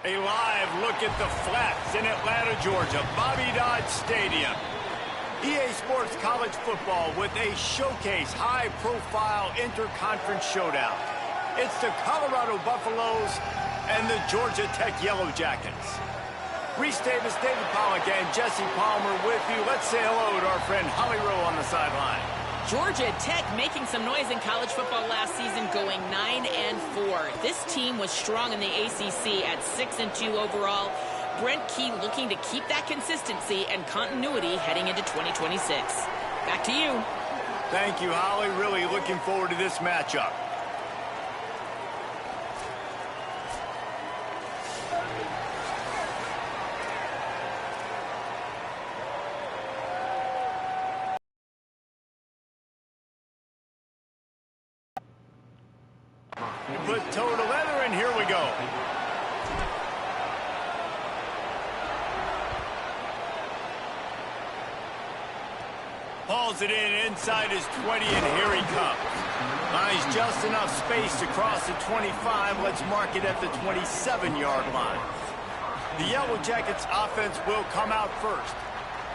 A live look at the Flats in Atlanta, Georgia, Bobby Dodd Stadium. EA Sports College Football with a showcase high-profile interconference showdown. It's the Colorado Buffaloes and the Georgia Tech Yellow Jackets. Reese Davis, David Pollack, and Jesse Palmer with you. Let's say hello to our friend Holly Rowe on the sideline. Georgia Tech making some noise in college football last season, going 9-4. This team was strong in the ACC at 6-2 overall. Brent Key looking to keep that consistency and continuity heading into 2026. Back to you. Thank you, Holly. Really looking forward to this matchup. Put toe to leather, and here we go. Hauls it in inside his 20, and here he comes. Finds just enough space to cross the 25. Let's mark it at the 27-yard line. The Yellow Jackets offense will come out first.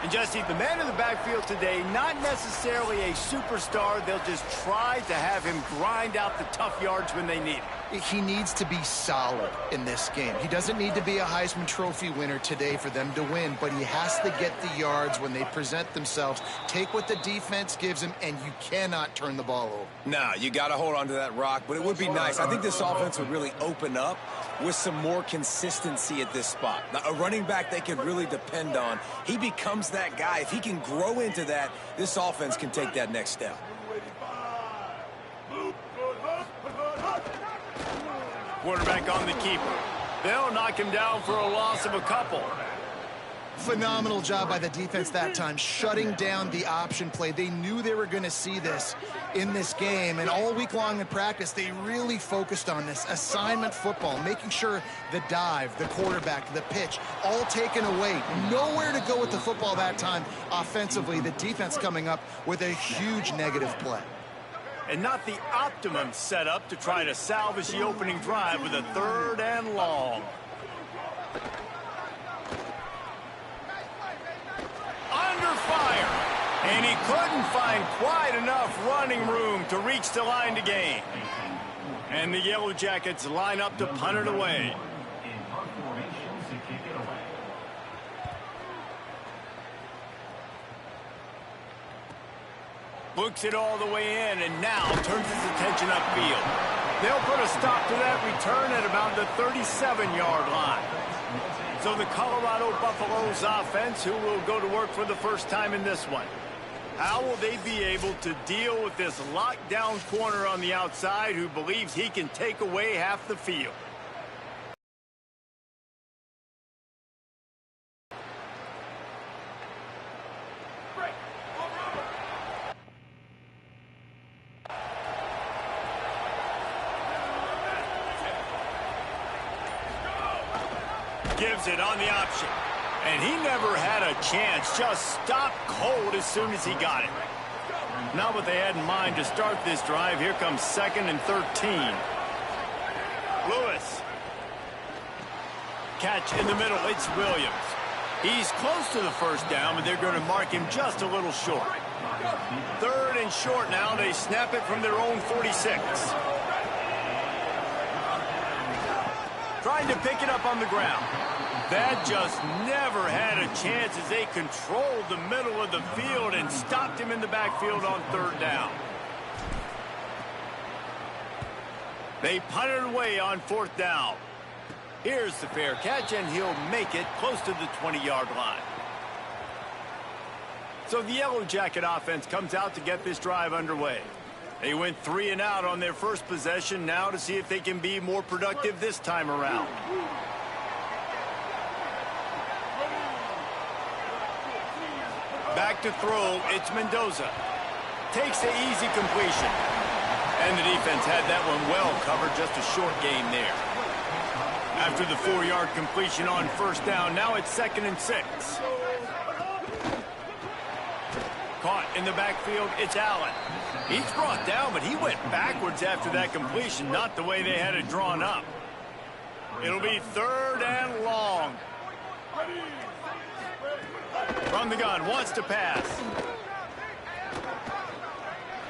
And Jesse, the man in the backfield today, not necessarily a superstar. They'll just try to have him grind out the tough yards when they need it. He needs to be solid in this game. He doesn't need to be a Heisman Trophy winner today for them to win, but he has to get the yards when they present themselves. Take what the defense gives him, and you cannot turn the ball over. Nah, you got to hold on to that rock, but it would be nice. I think this offense would really open up with some more consistency at this spot. Now, a running back they can really depend on. He becomes that guy. If he can grow into that, this offense can take that next step. Quarterback on the keeper. They'll knock him down for a loss of a couple. Phenomenal job by the defense that time, shutting down the option play. They knew they were going to see this in this game, and all week long in practice, they really focused on this assignment football, making sure the dive, the quarterback, the pitch, all taken away. Nowhere to go with the football that time offensively. The defense coming up with a huge negative play. And not the optimum setup to try to salvage the opening drive with a 3rd and long. Under fire. And he couldn't find quite enough running room to reach the line to gain. And the Yellow Jackets line up to punt it away. Books it all the way in, and now turns his attention upfield. They'll put a stop to that return at about the 37-yard line. So the Colorado Buffaloes offense, who will go to work for the first time in this one. How will they be able to deal with this lockdown corner on the outside who believes he can take away half the field? Gives it on the option. And he never had a chance. Just stopped cold as soon as he got it. Not what they had in mind to start this drive. Here comes 2nd and 13. Lewis. Catch in the middle. It's Williams. He's close to the first down, but they're going to mark him just a little short. 3rd and short now. They snap it from their own 46. Trying to pick it up on the ground. That just never had a chance as they controlled the middle of the field and stopped him in the backfield on 3rd down. They punt it away on 4th down. Here's the fair catch, and he'll make it close to the 20-yard line. So the Yellow Jacket offense comes out to get this drive underway. They went 3 and out on their first possession, now to see if they can be more productive this time around. Back to throw, it's Mendoza. Takes the easy completion. And the defense had that one well covered, just a short gain there. After the 4-yard completion on 1st down, now it's 2nd and 6. Caught in the backfield, it's Allen. He's brought down, but he went backwards after that completion, not the way they had it drawn up. It'll be 3rd and long. From the gun, wants to pass.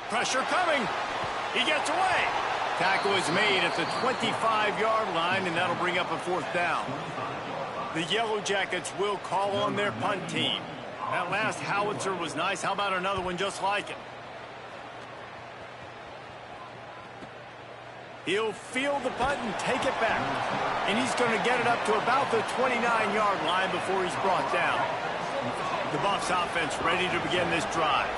Pressure coming. He gets away. Tackle is made at the 25-yard line, and that'll bring up a 4th down. The Yellow Jackets will call on their punt team. That last howitzer was nice. How about another one just like it? He'll field the punt and take it back. And he's going to get it up to about the 29-yard line before he's brought down. The Buffs offense ready to begin this drive.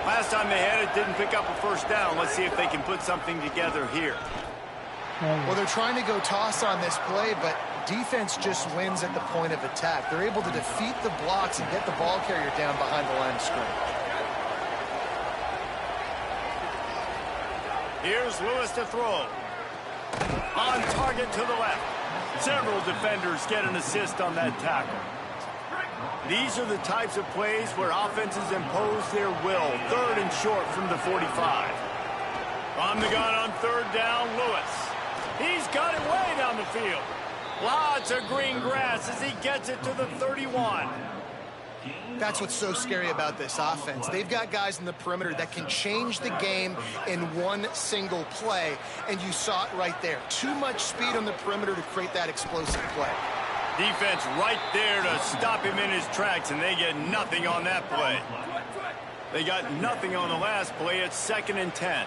Last time they had it, didn't pick up a 1st down. Let's see if they can put something together here. Well, they're trying to go toss on this play, but defense just wins at the point of attack. They're able to defeat the blocks and get the ball carrier down behind the line of scrimmage. Here's Lewis to throw. On target to the left. Several defenders get an assist on that tackle. These are the types of plays where offenses impose their will. 3rd and short from the 45. On the gun on 3rd down, Lewis. He's got it way down the field. Lots of green grass as he gets it to the 31. That's what's so scary about this offense. They've got guys in the perimeter that can change the game in one single play, and you saw it right there. Too much speed on the perimeter to create that explosive play. Defense right there to stop him in his tracks, and they get nothing on that play. They got nothing on the last play. It's 2nd and 10.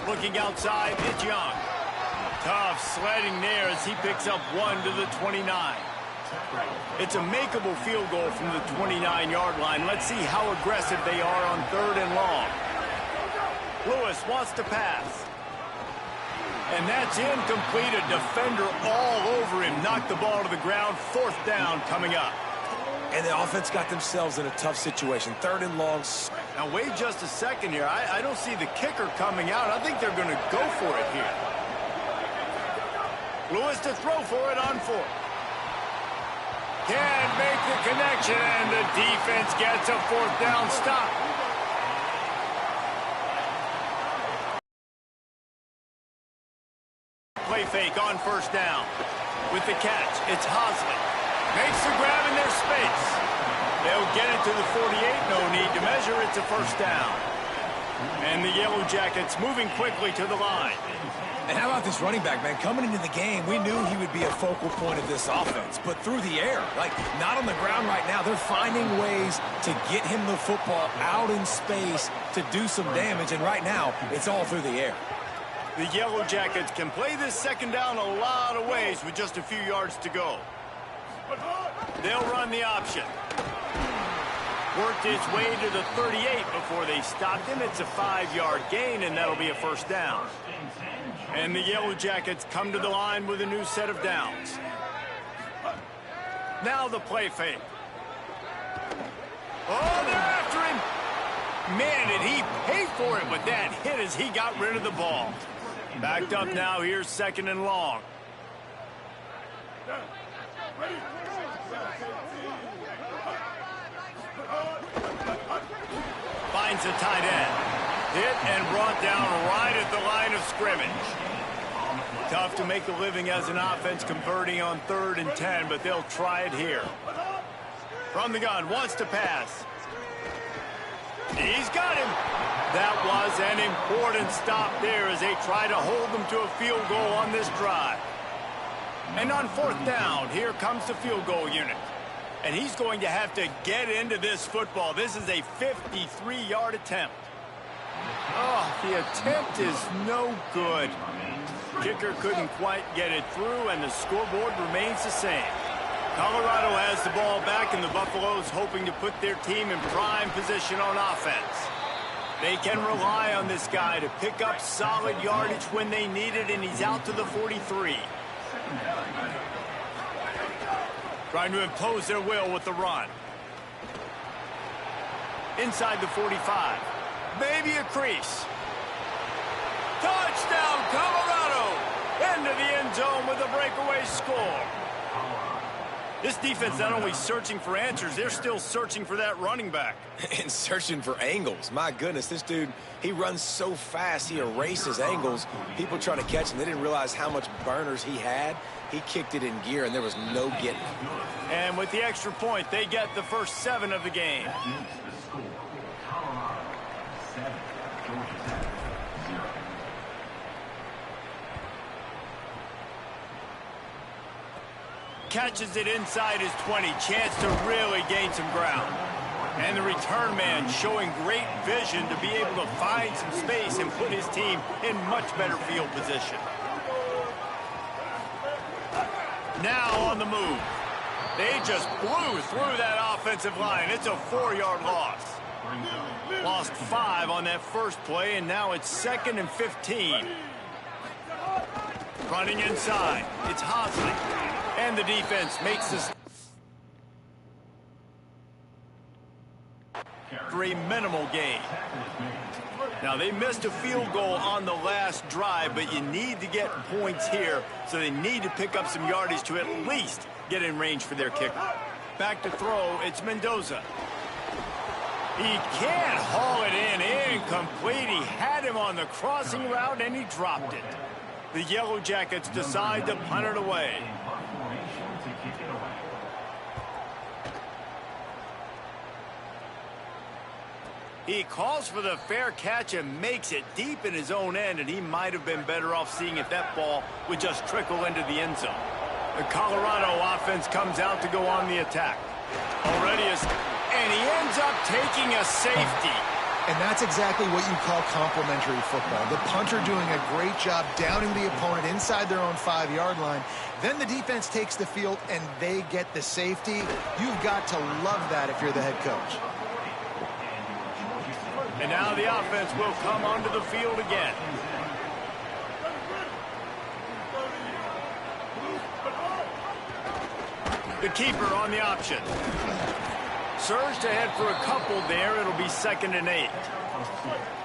Looking outside, it's Young. Tough sledding there as he picks up 1 to the 29. It's a makeable field goal from the 29-yard line. Let's see how aggressive they are on 3rd and long. Lewis wants to pass. And that's incomplete. A defender all over him. Knocked the ball to the ground. 4th down coming up. And the offense got themselves in a tough situation. 3rd and long. Now, wait just a second here. I don't see the kicker coming out. I think they're going to go for it here. Lewis to throw for it on 4th. Can't make the connection, and the defense gets a 4th down stop. Play fake on 1st down. With the catch, it's Hosley. Makes the grab in their space. They'll get it to the 48. No need to measure. It's a 1st down. And the Yellow Jackets moving quickly to the line. And how about this running back, man? Coming into the game, we knew he would be a focal point of this offense. But through the air, like not on the ground right now, they're finding ways to get him the football out in space to do some damage. And right now, it's all through the air. The Yellow Jackets can play this 2nd down a lot of ways with just a few yards to go. They'll run the option. Worked his way to the 38 before they stopped him. It's a 5-yard gain, and that'll be a 1st down. And the Yellow Jackets come to the line with a new set of downs. Now the play fake. Oh, they're after him. Man, did he pay for it with that hit as he got rid of the ball. Backed up now. Here's 2nd and long. Finds the tight end. Hit and brought down right at the line of scrimmage. Tough to make a living as an offense converting on 3rd and 10, but they'll try it here. From the gun, wants to pass. He's got him. That was an important stop there as they try to hold them to a field goal on this drive. And on 4th down, here comes the field goal unit. And he's going to have to get into this football. This is a 53-yard attempt. Oh, the attempt is no good. Kicker couldn't quite get it through, and the scoreboard remains the same. Colorado has the ball back, and the Buffaloes hoping to put their team in prime position on offense. They can rely on this guy to pick up solid yardage when they need it, and he's out to the 43. Trying to impose their will with the run. Inside the 45. Maybe a crease. Touchdown, Colorado! Into the end zone with a breakaway score. This defense not only searching for answers, they're still searching for that running back. And searching for angles. My goodness, this dude, he runs so fast, he erases angles. People trying to catch him, they didn't realize how much burners he had. He kicked it in gear, and there was no getting it. And with the extra point, they get the first 7 of the game. Catches it inside his 20. Chance to really gain some ground. And the return man showing great vision to be able to find some space and put his team in much better field position. Now on the move. They just blew through that offensive line. It's a 4-yard loss. Lost 5 on that first play, and now it's 2nd and 15. Running inside. It's Hosley. And the defense makes this for a minimal gain. Now, they missed a field goal on the last drive, but you need to get points here, so they need to pick up some yardage to at least get in range for their kicker. Back to throw, it's Mendoza. He can't haul it in, incomplete. He had him on the crossing route, and he dropped it. The Yellow Jackets decide to punt it away. He calls for the fair catch and makes it deep in his own end, and he might have been better off seeing if that ball would just trickle into the end zone. The Colorado offense comes out to go on the attack. And he ends up taking a safety. And that's exactly what you call complementary football. The punter doing a great job downing the opponent inside their own 5-yard line. Then the defense takes the field, and they get the safety. You've got to love that if you're the head coach. And now the offense will come onto the field again. The keeper on the option. Surged ahead for a couple there. It'll be 2nd and 8.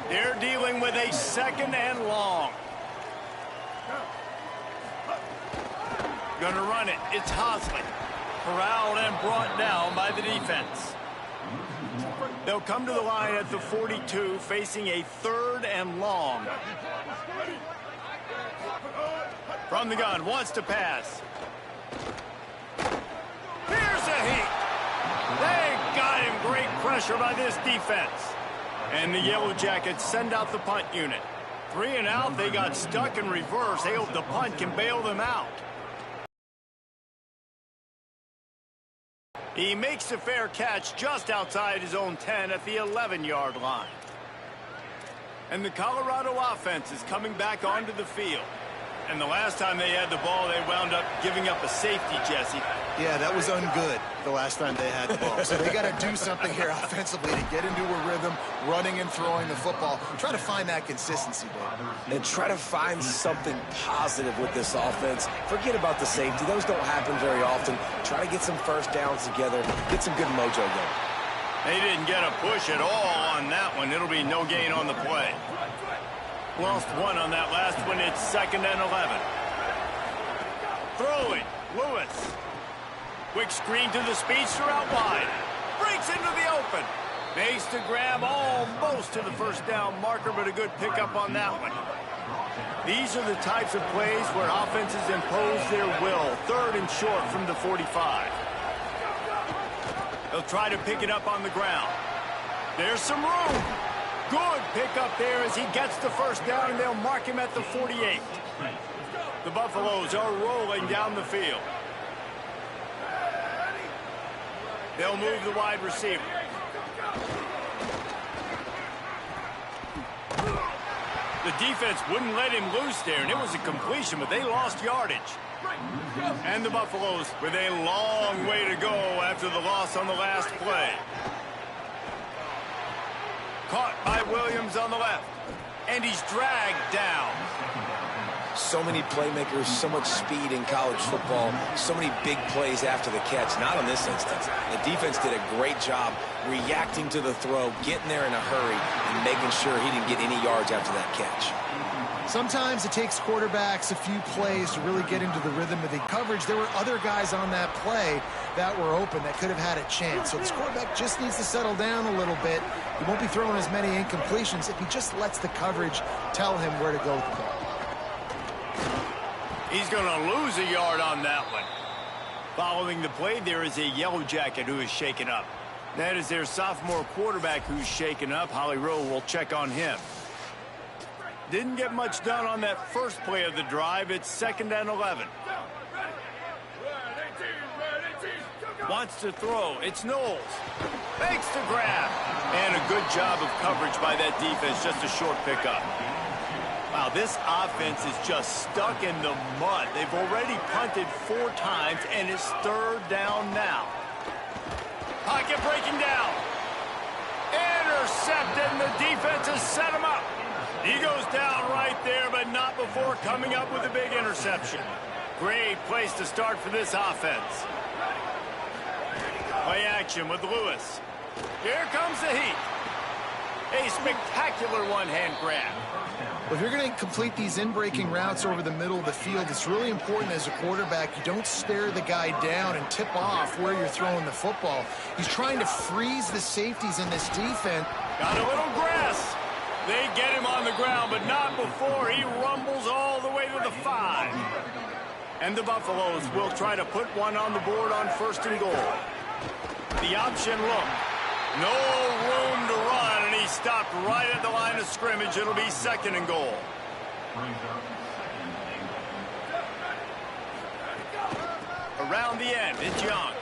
They're dealing with a 2nd and long. Gonna run it. It's Hosley. Corralled and brought down by the defense. They'll come to the line at the 42, facing a 3rd and long. From the gun, wants to pass. Here's a heat. They got him. Great pressure by this defense. And the Yellow Jackets send out the punt unit. 3 and out, they got stuck in reverse. They hope the punt can bail them out. He makes a fair catch just outside his own 10 at the 11-yard line. And the Colorado offense is coming back onto the field. And the last time they had the ball, they wound up giving up a safety, Jesse. Yeah, that was ungood the last time they had the ball. So they got to do something here offensively to get into a rhythm, running and throwing the football. Try to find that consistency, Dave. And try to find something positive with this offense. Forget about the safety. Those don't happen very often. Try to get some first downs together. Get some good mojo going. They didn't get a push at all on that one. It'll be no gain on the play. Lost 1 on that last one. It's 2nd and 11. Throwing. Lewis. Quick screen to the speedster out wide. Breaks into the open. Makes the grab almost to the first down marker, but a good pickup on that one. These are the types of plays where offenses impose their will. 3rd and short from the 45. They'll try to pick it up on the ground. There's some room. Good pickup there as he gets the first down, and they'll mark him at the 48. The Buffaloes are rolling down the field. They'll move the wide receiver. The defense wouldn't let him loose there, and it was a completion, but they lost yardage. And the Buffaloes with a long way to go after the loss on the last play. Caught by Williams on the left. And he's dragged down. So many playmakers, so much speed in college football, so many big plays after the catch. Not in this instance. The defense did a great job reacting to the throw, getting there in a hurry, and making sure he didn't get any yards after that catch. Sometimes it takes quarterbacks a few plays to really get into the rhythm of the coverage. There were other guys on that play that were open that could have had a chance. So this quarterback just needs to settle down a little bit. He won't be throwing as many incompletions if he just lets the coverage tell him where to go with the ball. He's going to lose a yard on that one. Following the play, there is a Yellow Jacket who is shaken up. That is their sophomore quarterback who's shaken up. Holly Rowe will check on him. Didn't get much done on that first play of the drive. It's 2nd and 11. Wants to throw. It's Knowles. Fakes to grab. And a good job of coverage by that defense. Just a short pickup. Wow, this offense is just stuck in the mud. They've already punted 4 times, and it's 3rd down now. Pocket breaking down. Intercepted, and the defense has set him up. He goes down right there, but not before coming up with a big interception. Great place to start for this offense. Play action with Lewis. Here comes the heat. A spectacular one-hand grab. Well, if you're going to complete these in-breaking routes over the middle of the field, it's really important as a quarterback you don't stare the guy down and tip off where you're throwing the football. He's trying to freeze the safeties in this defense. Got a little grass. They get him on the ground, but not before he rumbles all the way to the 5. And the Buffaloes will try to put one on the board on 1st and goal. The option look. No room to run, and he stopped right at the line of scrimmage. It'll be 2nd and goal. Around the end, it's Young.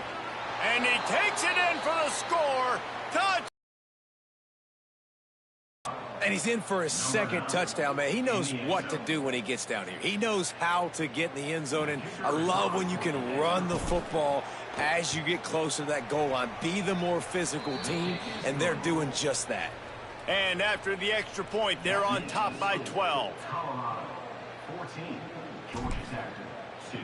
And he takes it in for the score. Touch! And he's in for his 2nd touchdown, man. He knows what to do when he gets down here. He knows how to get in the end zone, and I love when you can run the football as you get closer to that goal line. Be the more physical team, and they're doing just that. And after the extra point, they're on top by 12. 14, Georgia Tech, 2.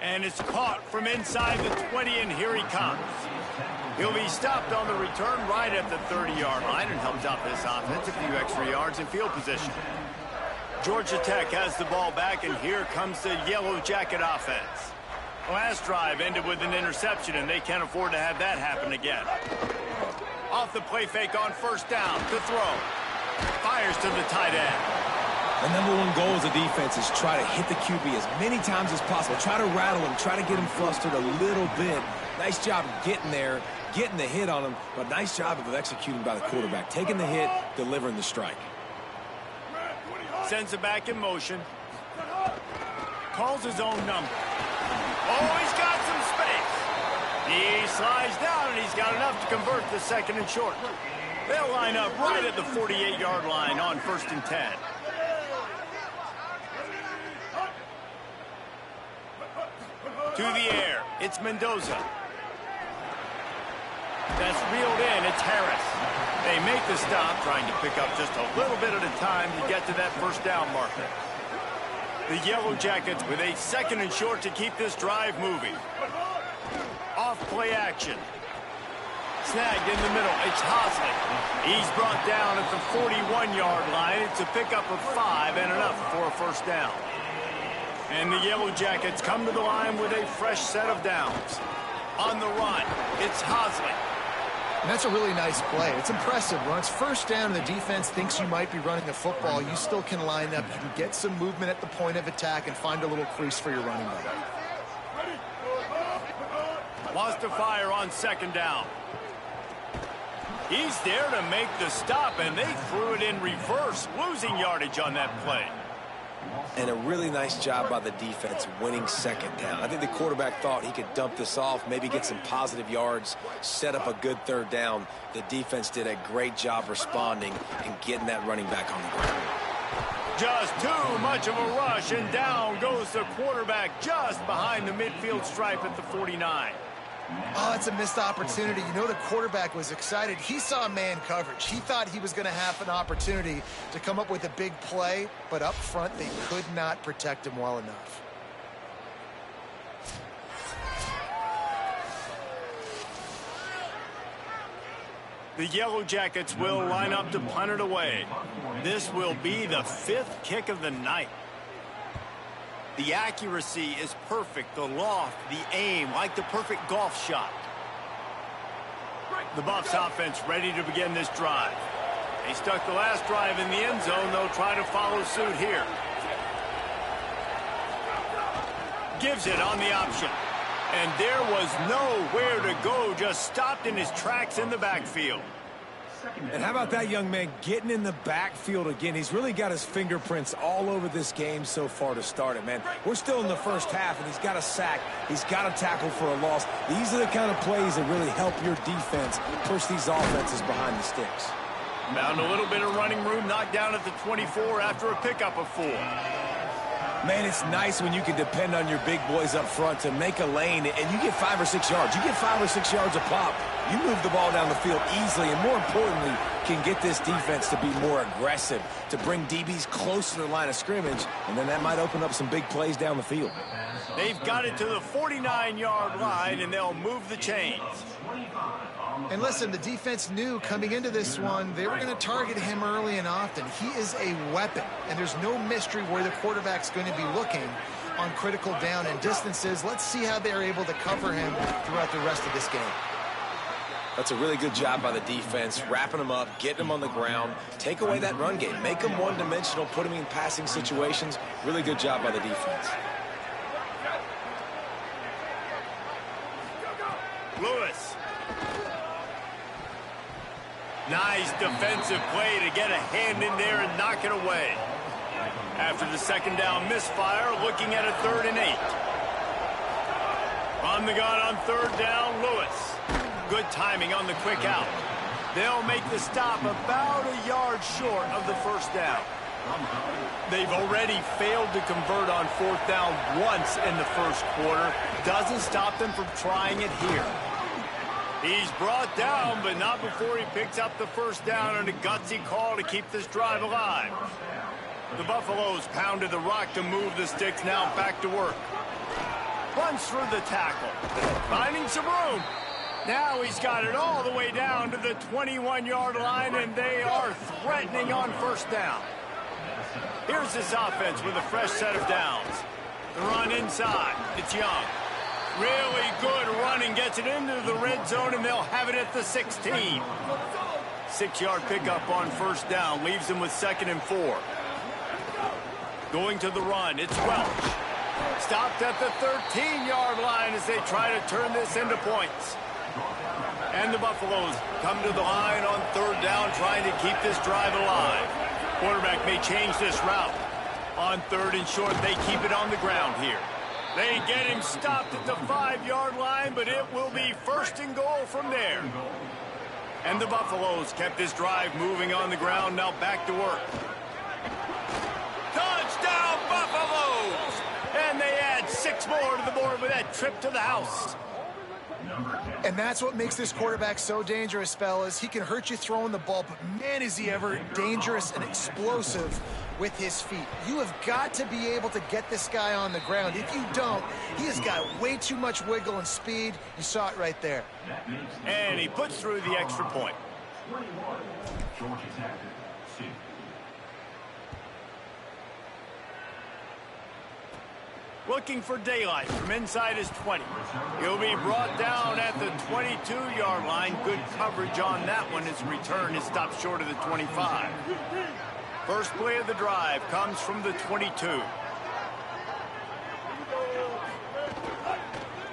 And it's caught from inside the 20, and here he comes. He'll be stopped on the return right at the 30-yard line and helps out this offense a few extra yards in field position. Georgia Tech has the ball back, and here comes the Yellow Jacket offense. Last drive ended with an interception, and they can't afford to have that happen again. Off the play fake on 1st down to throw. Fires to the tight end. The #1 goal as a defense is try to hit the QB as many times as possible. Try to rattle him, try to get him flustered a little bit. Nice job of getting there, getting the hit on him, but nice job of executing by the quarterback. Taking the hit, delivering the strike. Sends it back in motion. Calls his own number. Oh, he's got some space. He slides down, and he's got enough to convert the 2nd and short. They'll line up right at the 48-yard line on 1st and 10. To the air, it's Mendoza. That's reeled in, it's Harris. They make the stop, trying to pick up just a little bit at a time to get to that 1st down marker. The Yellow Jackets with a 2nd and short to keep this drive moving. Off play action. Snagged in the middle, it's Hosley. He's brought down at the 41-yard line. It's a pickup of 5 and enough for a 1st down. And the Yellow Jackets come to the line with a fresh set of downs. On the run, it's Hosley. And that's a really nice play. It's impressive. When it's 1st down and the defense thinks you might be running the football, you still can line up. You can get some movement at the point of attack and find a little crease for your running back. Lost to fire on 2nd down. He's there to make the stop, and they threw it in reverse, losing yardage on that play. And a really nice job by the defense winning 2nd down. I think the quarterback thought he could dump this off, maybe get some positive yards, set up a good 3rd down. The defense did a great job responding and getting that running back on the ground. Just too much of a rush, and down goes the quarterback just behind the midfield stripe at the 49. Oh, it's a missed opportunity. You know, the quarterback was excited. He saw man coverage. He thought he was going to have an opportunity to come up with a big play, but up front, they could not protect him well enough. The Yellow Jackets will line up to punt it away. This will be the 5th kick of the night. The accuracy is perfect. The loft, the aim, like the perfect golf shot. The Buffs offense ready to begin this drive. They stuck the last drive in the end zone. They'll try to follow suit here. Gives it on the option. And there was nowhere to go, just stopped in his tracks in the backfield. And how about that young man getting in the backfield again? He's really got his fingerprints all over this game so far to start it, man. We're still in the first half, and he's got a sack. He's got a tackle for a loss. These are the kind of plays that really help your defense push these offenses behind the sticks. Found a little bit of running room, knocked down at the 24 after a pickup of 4. Man, it's nice when you can depend on your big boys up front to make a lane, and you get 5 or 6 yards. You get 5 or 6 yards a pop. You move the ball down the field easily, and more importantly, can get this defense to be more aggressive, to bring DBs close to the line of scrimmage, and then that might open up some big plays down the field. They've got it to the 49-yard line, and they'll move the chains. And listen, the defense knew coming into this one, they were going to target him early and often. He is a weapon, and there's no mystery where the quarterback's going to be looking on critical down and distances. Let's see how they're able to cover him throughout the rest of this game. That's a really good job by the defense, wrapping them up, getting them on the ground, take away that run game, make them one-dimensional, put them in passing situations. Really good job by the defense. Lewis. Nice defensive play to get a hand in there and knock it away. After the second down misfire, looking at a 3rd and 8. On the gun on 3rd down, Lewis. Good timing on the quick out. They'll make the stop about a yard short of the 1st down. They've already failed to convert on 4th down once in the 1st quarter. Doesn't stop them from trying it here. He's brought down, but not before he picks up the 1st down on a gutsy call to keep this drive alive. The Buffaloes pounded the rock to move the sticks, now back to work. Runs through the tackle. Finding some room. Now he's got it all the way down to the 21-yard line, and they are threatening on 1st down. Here's this offense with a fresh set of downs. The run inside. It's Young. Really good running, gets it into the red zone, and they'll have it at the 16. 6-yard pickup on 1st down, leaves them with 2nd and 4. Going to the run, it's Welch. Stopped at the 13-yard line as they try to turn this into points. And the Buffaloes come to the line on 3rd down, trying to keep this drive alive. Quarterback may change this route. On 3rd and short, they keep it on the ground here. They get him stopped at the 5-yard line, but it will be 1st and goal from there. And the Buffaloes kept this drive moving on the ground, now back to work. Touchdown, Buffaloes! And they add 6 more to the board with that trip to the house. And that's what makes this quarterback so dangerous, fellas. He can hurt you throwing the ball, but man, is he ever dangerous and explosive with his feet. You have got to be able to get this guy on the ground. If you don't, he has got way too much wiggle and speed. You saw it right there. And he puts through the extra point. 21, Georgia Tech, 2. Looking for daylight from inside his 20. He'll be brought down at the 22-yard line. Good coverage on that one. His return is stopped short of the 25. First play of the drive comes from the 22.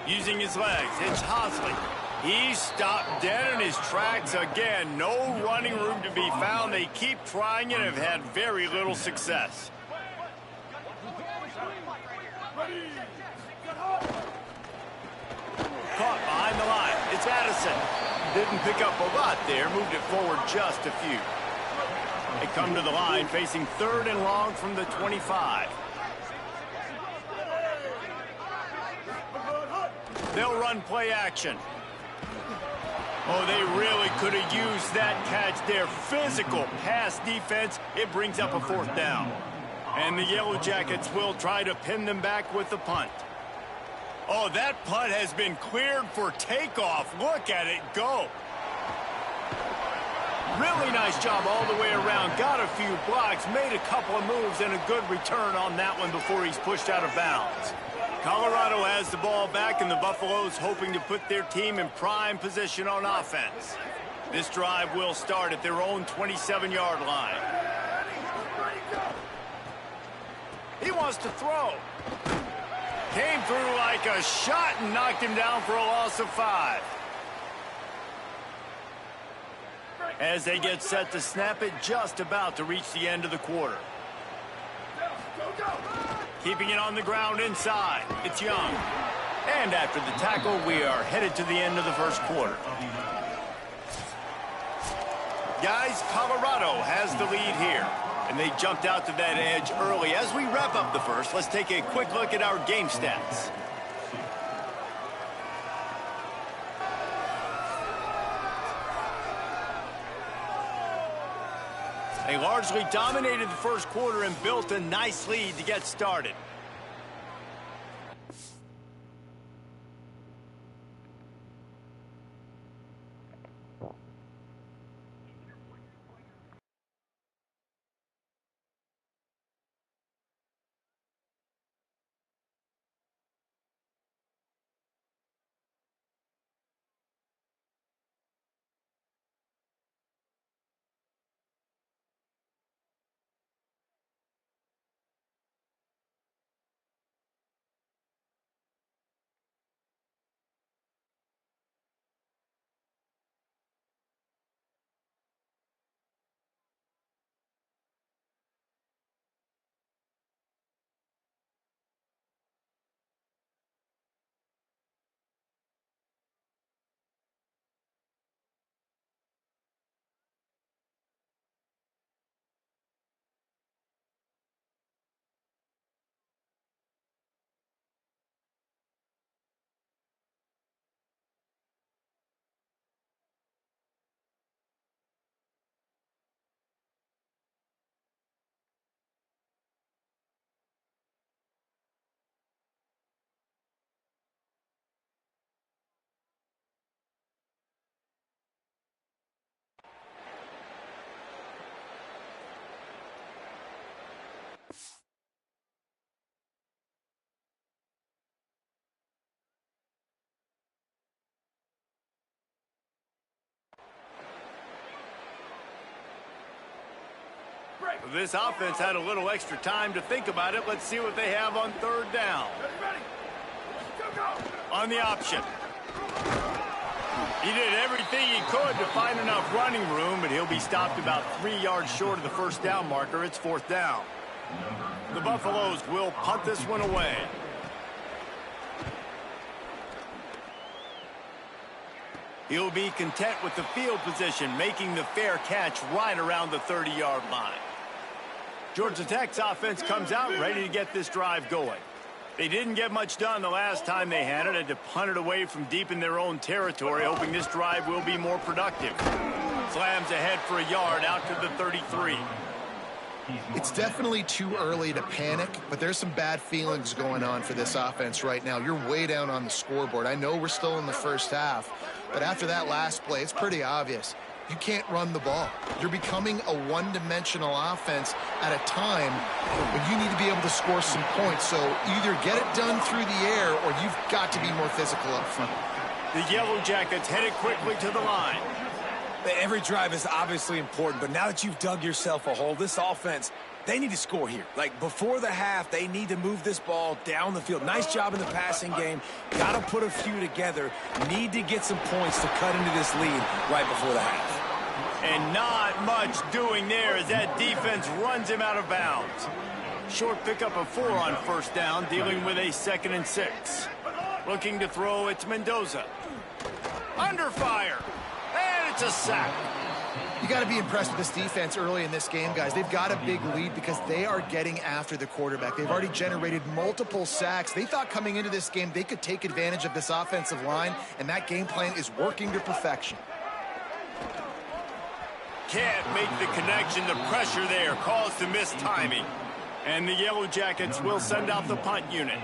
Using his legs, it's Hosley. He's stopped dead in his tracks again. No running room to be found. They keep trying and have had very little success. Caught behind the line. It's Addison. Didn't pick up a lot there. Moved it forward just a few. They come to the line facing 3rd and long from the 25. They'll run play action. Oh, they really could have used that catch there. Physical pass defense. It brings up a 4th down. And the Yellow Jackets will try to pin them back with the punt. Oh, that punt has been cleared for takeoff. Look at it go. Really nice job all the way around. Got a few blocks, made a couple of moves, and a good return on that one before he's pushed out of bounds. Colorado has the ball back, and the Buffaloes hoping to put their team in prime position on offense. This drive will start at their own 27-yard line. He wants to throw. Came through like a shot and knocked him down for a loss of 5. As they get set to snap it, just about to reach the end of the quarter. Keeping it on the ground inside. It's Young. And after the tackle, we are headed to the end of the first quarter. Guys, Colorado has the lead here. And they jumped out to that edge early. As we wrap up the first, let's take a quick look at our game stats. They largely dominated the first quarter and built a nice lead to get started. This offense had a little extra time to think about it. Let's see what they have on third down. On the option. He did everything he could to find enough running room, but he'll be stopped about 3 yards short of the first down marker. It's fourth down. The Buffaloes will punt this one away. He'll be content with the field position, making the fair catch right around the 30-yard line. Georgia Tech's offense comes out ready to get this drive going. They didn't get much done the last time they had it. Had to punt it away from deep in their own territory, hoping this drive will be more productive. Slams ahead for a yard out to the 33. It's definitely too early to panic, but there's some bad feelings going on for this offense right now. You're way down on the scoreboard. I know we're still in the first half, but after that last play, it's pretty obvious. You can't run the ball. You're becoming a one-dimensional offense at a time when you need to be able to score some points. So either get it done through the air or you've got to be more physical up front. The Yellow Jackets headed quickly to the line. Every drive is obviously important, but now that you've dug yourself a hole, this offense, they need to score here. Like, before the half, they need to move this ball down the field. Nice job in the passing game. Got to put a few together. Need to get some points to cut into this lead right before the half. And not much doing there as that defense runs him out of bounds. Short pickup of 4 on first down, dealing with a 2nd and 6. Looking to throw, it's Mendoza. Under fire. And it's a sack. You got to be impressed with this defense early in this game, guys. They've got a big lead because they are getting after the quarterback. They've already generated multiple sacks. They thought coming into this game they could take advantage of this offensive line, and that game plan is working to perfection. Can't make the connection. The pressure there caused the missed timing. And the Yellow Jackets will send out the punt unit.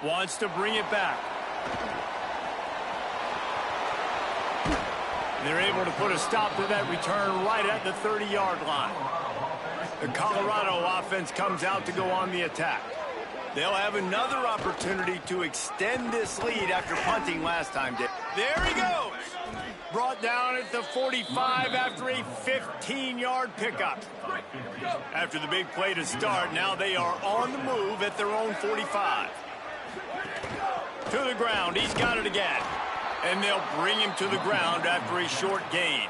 Wants to bring it back. They're able to put a stop to that return right at the 30-yard line. The Colorado offense comes out to go on the attack. They'll have another opportunity to extend this lead after punting last time. There he goes. Brought down at the 45 after a 15-yard pickup. After the big play to start, now they are on the move at their own 45. To the ground, he's got it again. And they'll bring him to the ground after a short gain.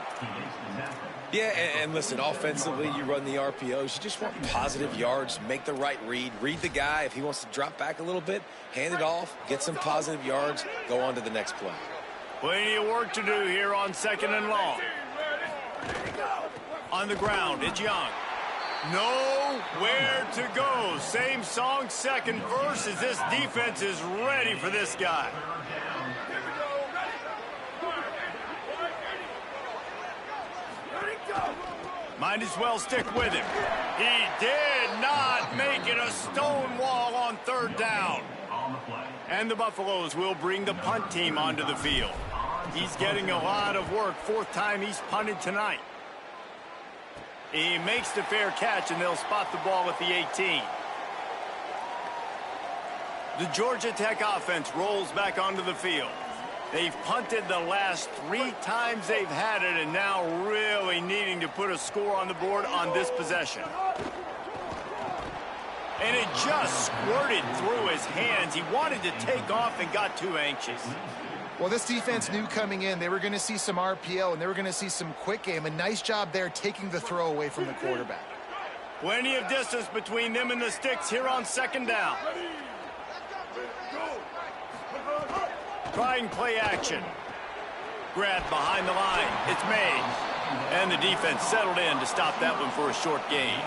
Yeah, and listen, offensively, you run the RPOs. You just want positive yards, make the right read the guy. If he wants to drop back a little bit, hand it off, get some positive yards, go on to the next play. Plenty of work to do here on 2nd and long. On the ground, it's Young. Nowhere to go. Same song, second verse, as this defense is ready for this guy. Might as well stick with him. He did not make it a stone wall on 3rd down. And the Buffaloes will bring the punt team onto the field. He's getting a lot of work. 4th time he's punted tonight. He makes the fair catch, and they'll spot the ball at the 18. The Georgia Tech offense rolls back onto the field. They've punted the last 3 times they've had it, and now really needing to put a score on the board on this possession. And it just squirted through his hands. He wanted to take off and got too anxious. Well, this defense knew coming in they were going to see some RPO and they were going to see some quick game. A nice job there taking the throw away from the quarterback. Plenty of distance between them and the sticks here on 2nd down. Trying play action. Grab behind the line. It's made. And the defense settled in to stop that one for a short gain.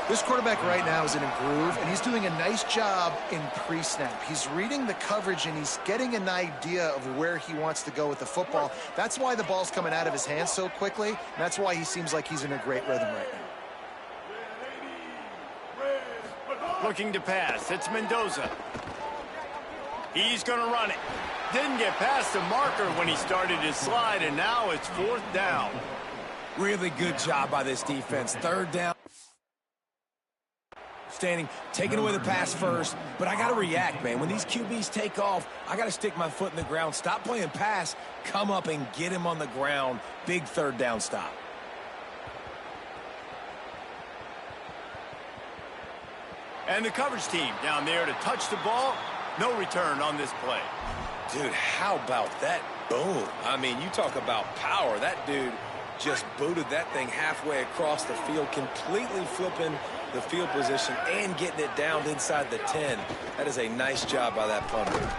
This quarterback right now is in a groove, and he's doing a nice job in pre-snap. He's reading the coverage, and he's getting an idea of where he wants to go with the football. That's why the ball's coming out of his hands so quickly, and that's why he seems like he's in a great rhythm right now. Looking to pass. It's Mendoza. He's going to run it. Didn't get past the marker when he started his slide, and now it's 4th down. Really good job by this defense. 3rd down. Standing, taking away the pass first, but I got to react, man. When these QBs take off, I got to stick my foot in the ground. Stop playing pass. Come up and get him on the ground. Big 3rd down stop. And the coverage team down there to touch the ball. No return on this play. Dude, how about that boom? I mean, you talk about power. That dude just booted that thing halfway across the field, completely flipping the field position and getting it down inside the 10. That is a nice job by that punter.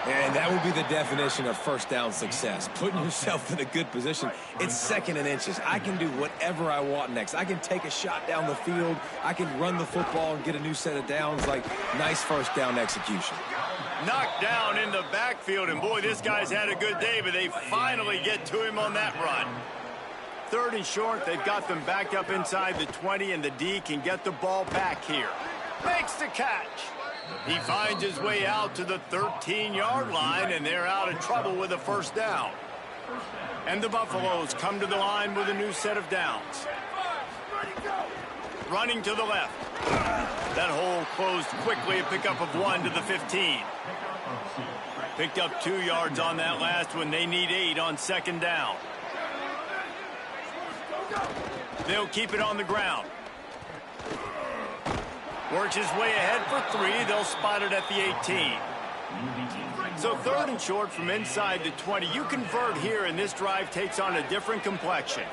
And that would be the definition of 1st down success, putting yourself in a good position. It's 2nd and inches. I can do whatever I want next. I can take a shot down the field. I can run the football and get a new set of downs. Like, nice 1st down execution. Knocked down in the backfield, and boy, this guy's had a good day, but they finally get to him on that run. 3rd and short, they've got them backed up inside the 20, and the D can get the ball back here. Makes the catch. He finds his way out to the 13-yard line, and they're out of trouble with a 1st down. And the Buffaloes come to the line with a new set of downs. Running to the left. That hole closed quickly, a pickup of 1 to the 15. Picked up 2 yards on that last one. They need 8 on 2nd down. They'll keep it on the ground. Works his way ahead for 3. They'll spot it at the 18. So 3rd and short from inside the 20. You convert here, and this drive takes on a different complexion.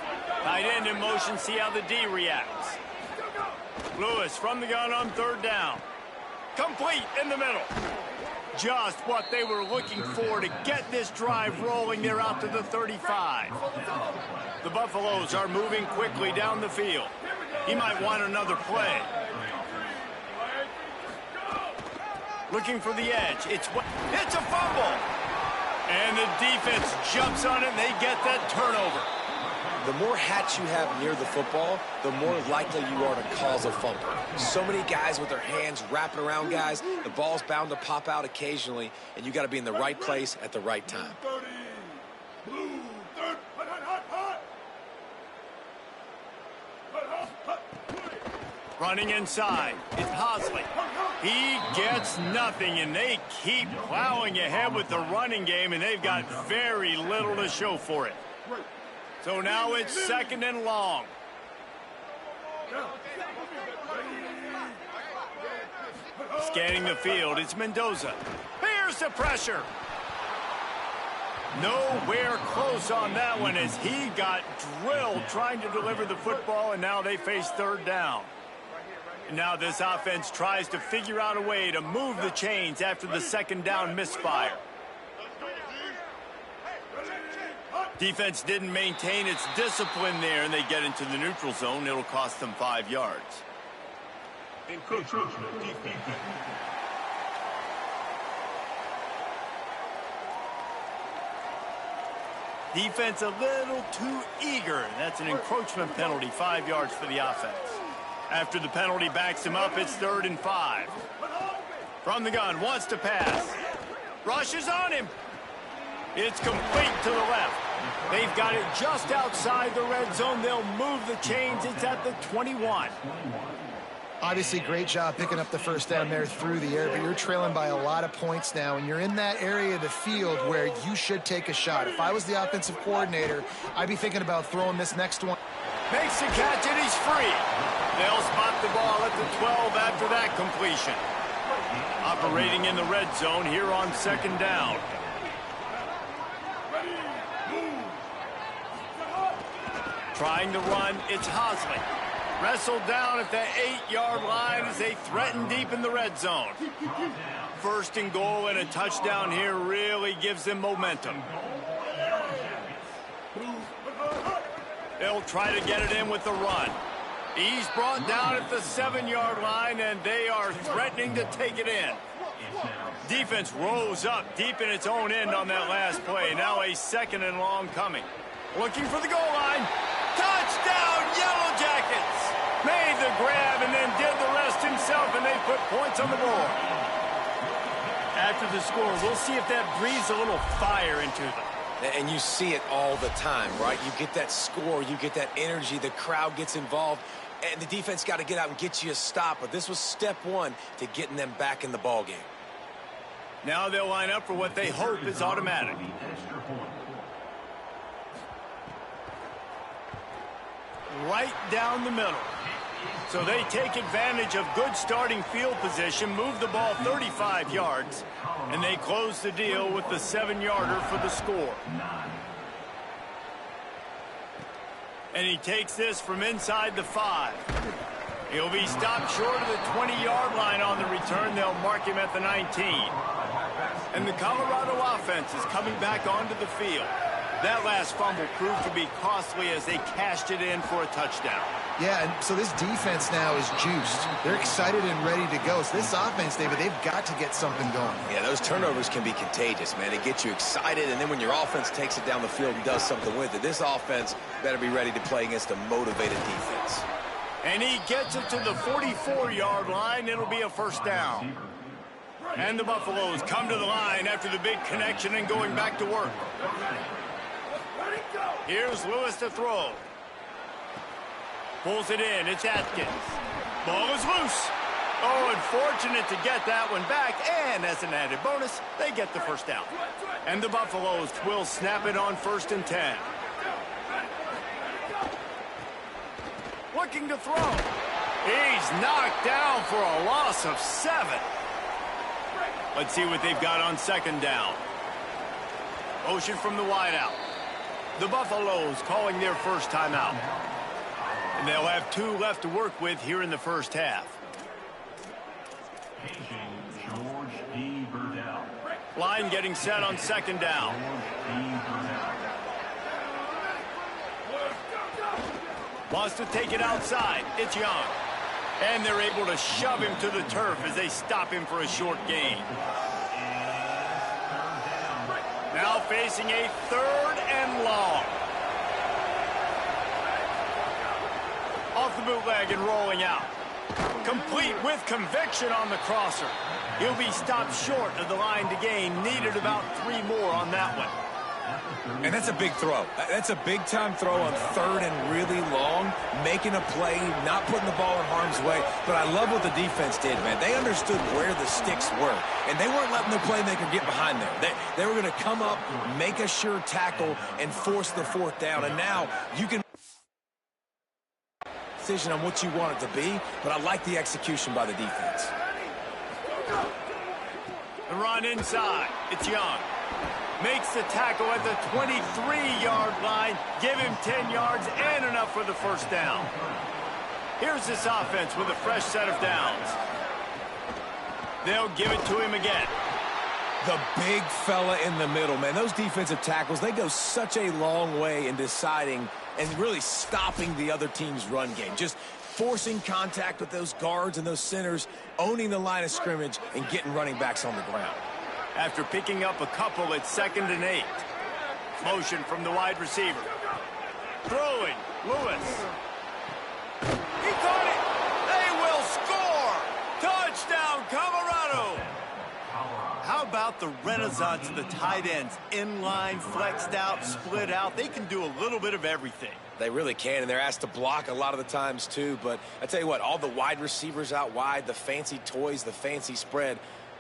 Tight end in motion. See how the D reacts. Lewis from the gun on 3rd down. Complete in the middle. Just what they were looking for to get this drive rolling. They're out to the 35. The Buffaloes are moving quickly down the field. He might want another play. Looking for the edge. It's a fumble. And the defense jumps on it, and they get that turnover. the more hats you have near the football, the more likely you are to cause a fumble. So many guys with their hands wrapping around guys, the ball's bound to pop out occasionally, and you got to be in the right place at the right time. Running inside, it's Hosley. He gets nothing, and they keep plowing ahead with the running game, and they've got very little to show for it. So now it's 2nd and long. Scanning the field, it's Mendoza. Here's the pressure. Nowhere close on that one as he got drilled trying to deliver the football, and now they face 3rd down. And now this offense tries to figure out a way to move the chains after the 2nd down misfire. Defense didn't maintain its discipline there, and they get into the neutral zone. It'll cost them 5 yards. Defense a little too eager. That's an encroachment penalty, 5 yards for the offense. After the penalty backs him up, it's 3rd and 5. From the gun, wants to pass. Rushes on him. It's complete to the left. They've got it just outside the red zone. They'll move the chains. It's at the 21. Obviously, great job picking up the 1st down there through the air, but you're trailing by a lot of points now, and you're in that area of the field where you should take a shot. If I was the offensive coordinator, I'd be thinking about throwing this next one. Makes the catch, and he's free. They'll spot the ball at the 12 after that completion. Operating in the red zone here on 2nd down. Trying to run, it's Hosley. Wrestled down at the 8-yard line as they threaten deep in the red zone. 1st and goal, and a touchdown here really gives them momentum. They'll try to get it in with the run. He's brought down at the 7-yard line, and they are threatening to take it in. Defense rose up deep in its own end on that last play. Now a 2nd and long coming. Looking for the goal line. Touchdown, Yellow Jackets! Made the grab and then did the rest himself, and they put points on the board. After the score, we'll see if that breathes a little fire into them. And you see it all the time, right? You get that score, you get that energy, the crowd gets involved, and the defense got to get out and get you a stop. But this was step 1 to getting them back in the ball game. Now they'll line up for what they hope is automatic. Right down the middle. So they take advantage of good starting field position, move the ball 35 yards, and they close the deal with the 7-yarder for the score. And he takes this from inside the 5. He'll be stopped short of the 20-yard line on the return. They'll mark him at the 19. And the Colorado offense is coming back onto the field. That last fumble proved to be costly as they cashed it in for a touchdown. Yeah, and so this defense now is juiced. They're excited and ready to go. So this offense, David, they've got to get something going. Yeah, those turnovers can be contagious, man. It gets you excited, and then when your offense takes it down the field and does something with it, this offense better be ready to play against a motivated defense. And he gets it to the 44-yard line. It'll be a 1st down. And the Buffaloes come to the line after the big connection and going back to work. Here's Lewis to throw. Pulls it in. It's Atkins. Ball is loose. Oh, unfortunate to get that one back. And as an added bonus, they get the 1st down. And the Buffaloes will snap it on 1st and 10. Looking to throw. He's knocked down for a loss of 7. Let's see what they've got on 2nd down. Motion from the wideout. The Buffaloes calling their first timeout. And they'll have 2 left to work with here in the 1st half. Line getting set on 2nd down. Wants to take it outside. It's Young. And they're able to shove him to the turf as they stop him for a short gain. Now facing a 3rd and long. off the bootleg and rolling out. Complete with conviction on the crosser. He'll be stopped short of the line to gain. Needed about 3 more on that one. And that's a big throw. That's a big-time throw on 3rd and really long, making a play, not putting the ball in harm's way. But I love what the defense did, man. They understood where the sticks were, and they weren't letting the playmaker get behind there. They were going to come up, make a sure tackle, and force the 4th down. And now you can decision on what you want it to be, but I like the execution by the defense. The run inside. It's Young. Makes the tackle at the 23-yard line. Give him 10 yards and enough for the 1st down. Here's this offense with a fresh set of downs. They'll give it to him again. The big fella in the middle, man. Those defensive tackles, they go such a long way in deciding and really stopping the other team's run game. Just forcing contact with those guards and those centers, owning the line of scrimmage, and getting running backs on the ground. After picking up a couple at 2nd and 8. Motion from the wide receiver. Throwing. Lewis. He caught it. They will score. Touchdown, Colorado. How about the renaissance of the tight ends? Inline, flexed out, split out. They can do a little bit of everything. They really can, and they're asked to block a lot of the times, too. But I tell you what, all the wide receivers out wide, the fancy toys, the fancy spread,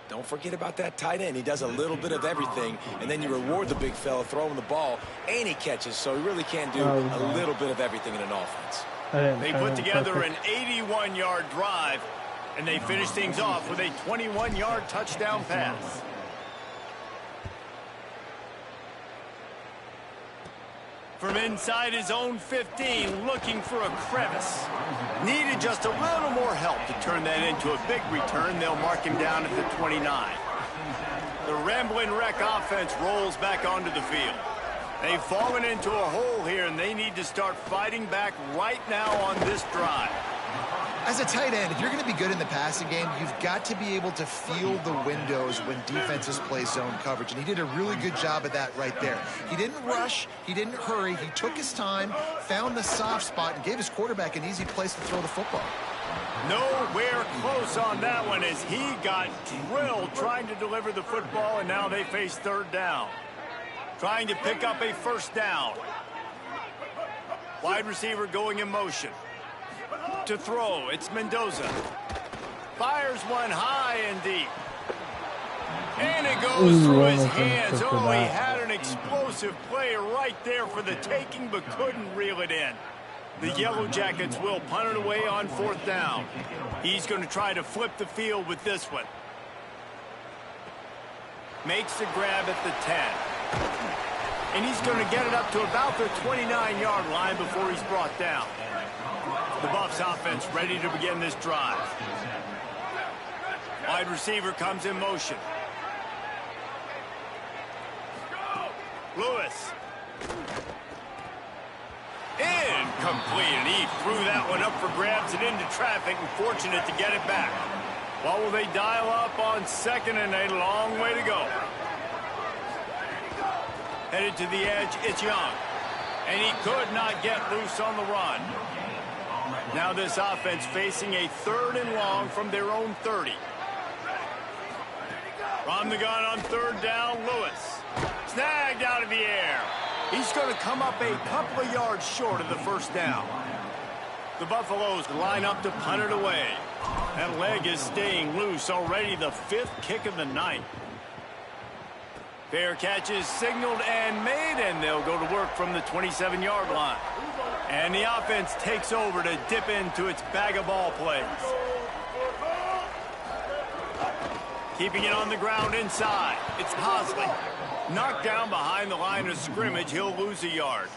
don't forget about that tight end. He does a little bit of everything, and then you reward the big fella throwing the ball, and he catches, so he really can do a little bit of everything in an offense. They put together an 81-yard drive, and they finish things off with a 21-yard touchdown pass. From inside his own 15, looking for a crevice. Needed just a little more help to turn that into a big return. They'll mark him down at the 29. The Ramblin' Wreck offense rolls back onto the field. They've fallen into a hole here, and they need to start fighting back right now on this drive. As a tight end, if you're going to be good in the passing game, you've got to be able to feel the windows when defenses play zone coverage, and he did a really good job of that right there. He didn't rush, he didn't hurry, he took his time, found the soft spot, and gave his quarterback an easy place to throw the football. Nowhere close on that one as he got drilled trying to deliver the football, and now they face 3rd down. Trying to pick up a 1st down. Wide receiver going in motion. To throw, it's Mendoza. Fires one high and deep. And it goes through his hands. Oh, he had an explosive play right there for the taking, but couldn't reel it in. The Yellow Jackets will punt it away on 4th down. He's going to try to flip the field with this one. Makes the grab at the 10. And he's going to get it up to about the 29-yard line before he's brought down. The Buffs offense ready to begin this drive. Wide receiver comes in motion. Lewis. Incomplete, and he threw that one up for grabs and into traffic, and fortunate to get it back. Well, will they dial up on 2nd and 8? A long way to go. Headed to the edge, it's Young. And he could not get loose on the run. Now this offense facing a 3rd and long from their own 30. From the gun on 3rd down, Lewis. Snagged out of the air. He's going to come up a couple of yards short of the 1st down. The Buffaloes line up to punt it away. That leg is staying loose, already the 5th kick of the night. Fair catch is signaled and made, and they'll go to work from the 27-yard line. And the offense takes over to dip into its bag of ball plays. Keeping it on the ground inside. It's Hosley. Knocked down behind the line of scrimmage. He'll lose a yard.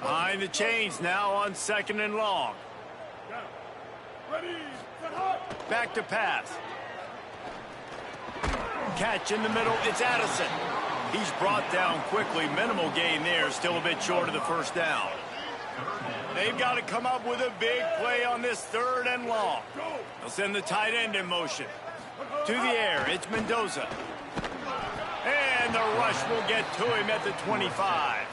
Behind the chains now on 2nd and long. Back to pass. Catch in the middle. It's Addison. He's brought down quickly. Minimal gain there. Still a bit short of the 1st down. They've got to come up with a big play on this 3rd and long. They'll send the tight end in motion. To the air, it's Mendoza. And the rush will get to him at the 25.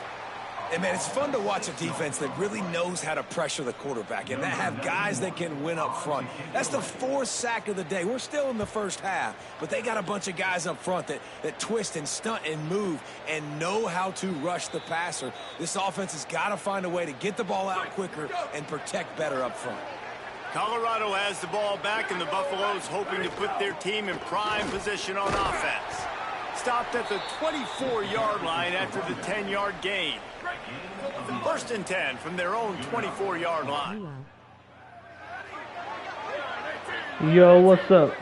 And, man, it's fun to watch a defense that really knows how to pressure the quarterback and that have guys that can win up front. That's the 4th sack of the day. We're still in the first half, but they got a bunch of guys up front that twist and stunt and move and know how to rush the passer. This offense has got to find a way to get the ball out quicker and protect better up front. Colorado has the ball back, and the Buffaloes hoping to put their team in prime position on offense. Stopped at the 24-yard line after the 10-yard gain. 1st and 10 from their own 24-yard line. Yo, what's up?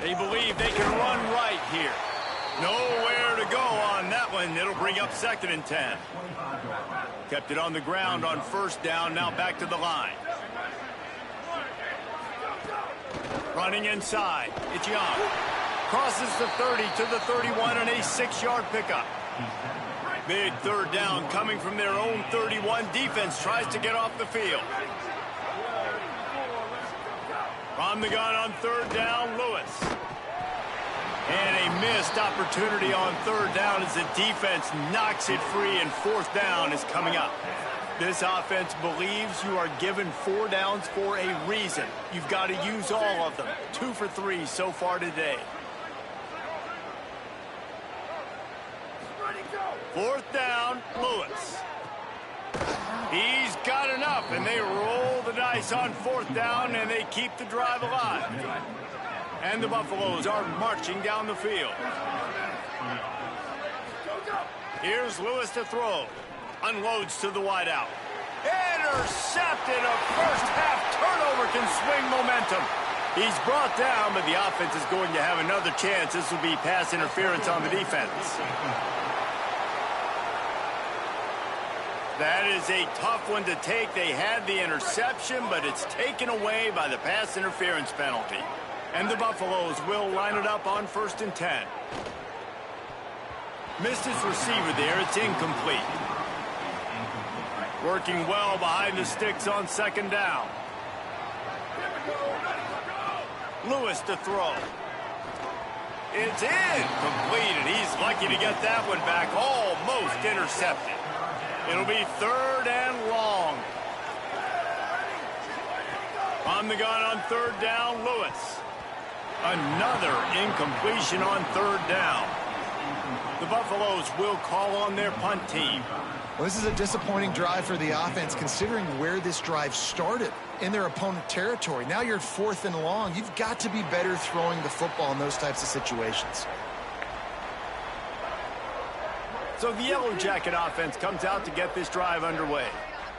They believe they can run right here. Nowhere to go on that one. It'll bring up 2nd and 10. Kept it on the ground on 1st down. Now back to the line. Running inside. It's Young. Crosses the 30 to the 31 on a 6-yard pickup. Big 3rd down coming from their own 31. Defense tries to get off the field. From the gun on 3rd down, Lewis. And a missed opportunity on 3rd down as the defense knocks it free, and 4th down is coming up. This offense believes you are given 4 downs for a reason. You've got to use all of them. 2 for 3 so far today. 4th down, Lewis. He's got enough, and they roll the dice on 4th down, and they keep the drive alive. And the Buffaloes are marching down the field. Here's Lewis to throw. Unloads to the wideout. Intercepted. A first-half turnover can swing momentum. He's brought down, but the offense is going to have another chance. This will be pass interference on the defense. That is a tough one to take. They had the interception, but it's taken away by the pass interference penalty. And the Buffaloes will line it up on 1st and 10. Missed his receiver there. It's incomplete. Working well behind the sticks on 2nd down. Lewis to throw. It's incomplete, and he's lucky to get that one back. Almost intercepted. It'll be 3rd and long. On the gun on 3rd down, Lewis. Another incompletion on 3rd down. The Buffaloes will call on their punt team. Well, this is a disappointing drive for the offense, considering where this drive started, in their opponent territory. Now you're 4th and long. You've got to be better throwing the football in those types of situations. So the Yellow Jacket offense comes out to get this drive underway.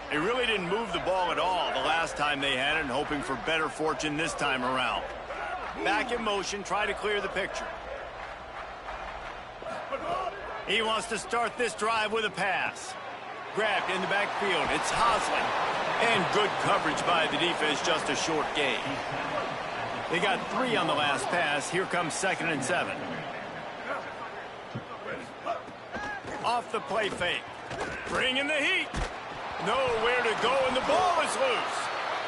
They really didn't move the ball at all the last time they had it, and hoping for better fortune this time around. Back in motion, try to clear the picture. He wants to start this drive with a pass. Grabbed in the backfield. It's Hosley. And good coverage by the defense, just a short gain. They got 3 on the last pass. Here comes 2nd and 7. Off the play fake. Bringing the heat. Nowhere to go, and the ball is loose.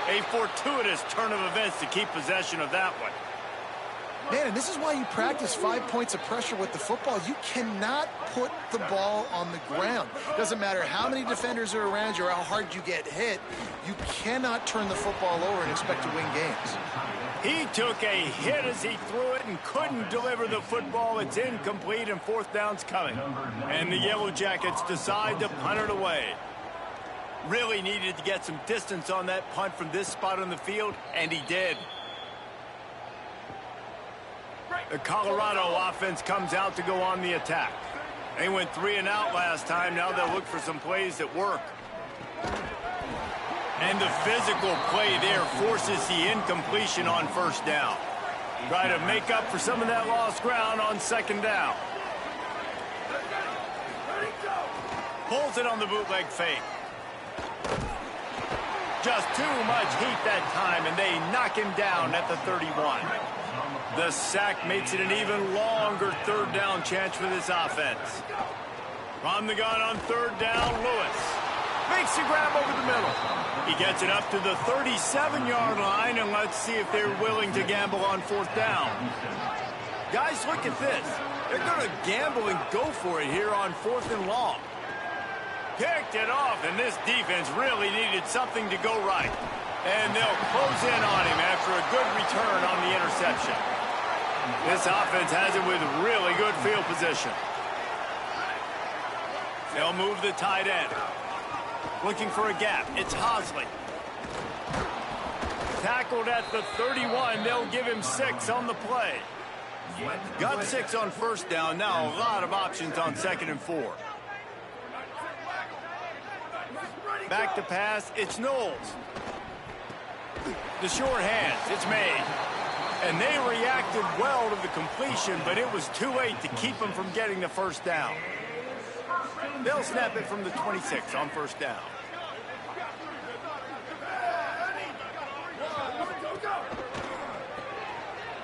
A fortuitous turn of events to keep possession of that one. Man, and this is why you practice 5 points of pressure with the football. You cannot put the ball on the ground. Doesn't matter how many defenders are around you or how hard you get hit. You cannot turn the football over and expect to win games. He took a hit as he threw it and couldn't deliver the football. It's incomplete, and 4th down's coming. And the Yellow Jackets decide to punt it away. Really needed to get some distance on that punt from this spot on the field, and he did. The Colorado offense comes out to go on the attack. They went 3 and out last time. Now they'll look for some plays that work. And the physical play there forces the incompletion on 1st down. Try to make up for some of that lost ground on 2nd down. Pulls it on the bootleg fake. Just too much heat that time, and they knock him down at the 31. The sack makes it an even longer 3rd down chance for this offense. From the gun on 3rd down, Lewis makes a grab over the middle. He gets it up to the 37-yard line, and let's see if they're willing to gamble on 4th down. Guys, look at this. They're going to gamble and go for it here on 4th and long. Picked it off, and this defense really needed something to go right. And they'll close in on him after a good return on the interception. This offense has it with really good field position. They'll move the tight end. Looking for a gap. It's Hosley. Tackled at the 31. They'll give him 6 on the play. Got 6 on 1st down. Now a lot of options on 2nd and 4. Back to pass. It's Knowles. The short hands. It's made. And they reacted well to the completion, but it was too late to keep them from getting the 1st down. They'll snap it from the 26 on 1st down.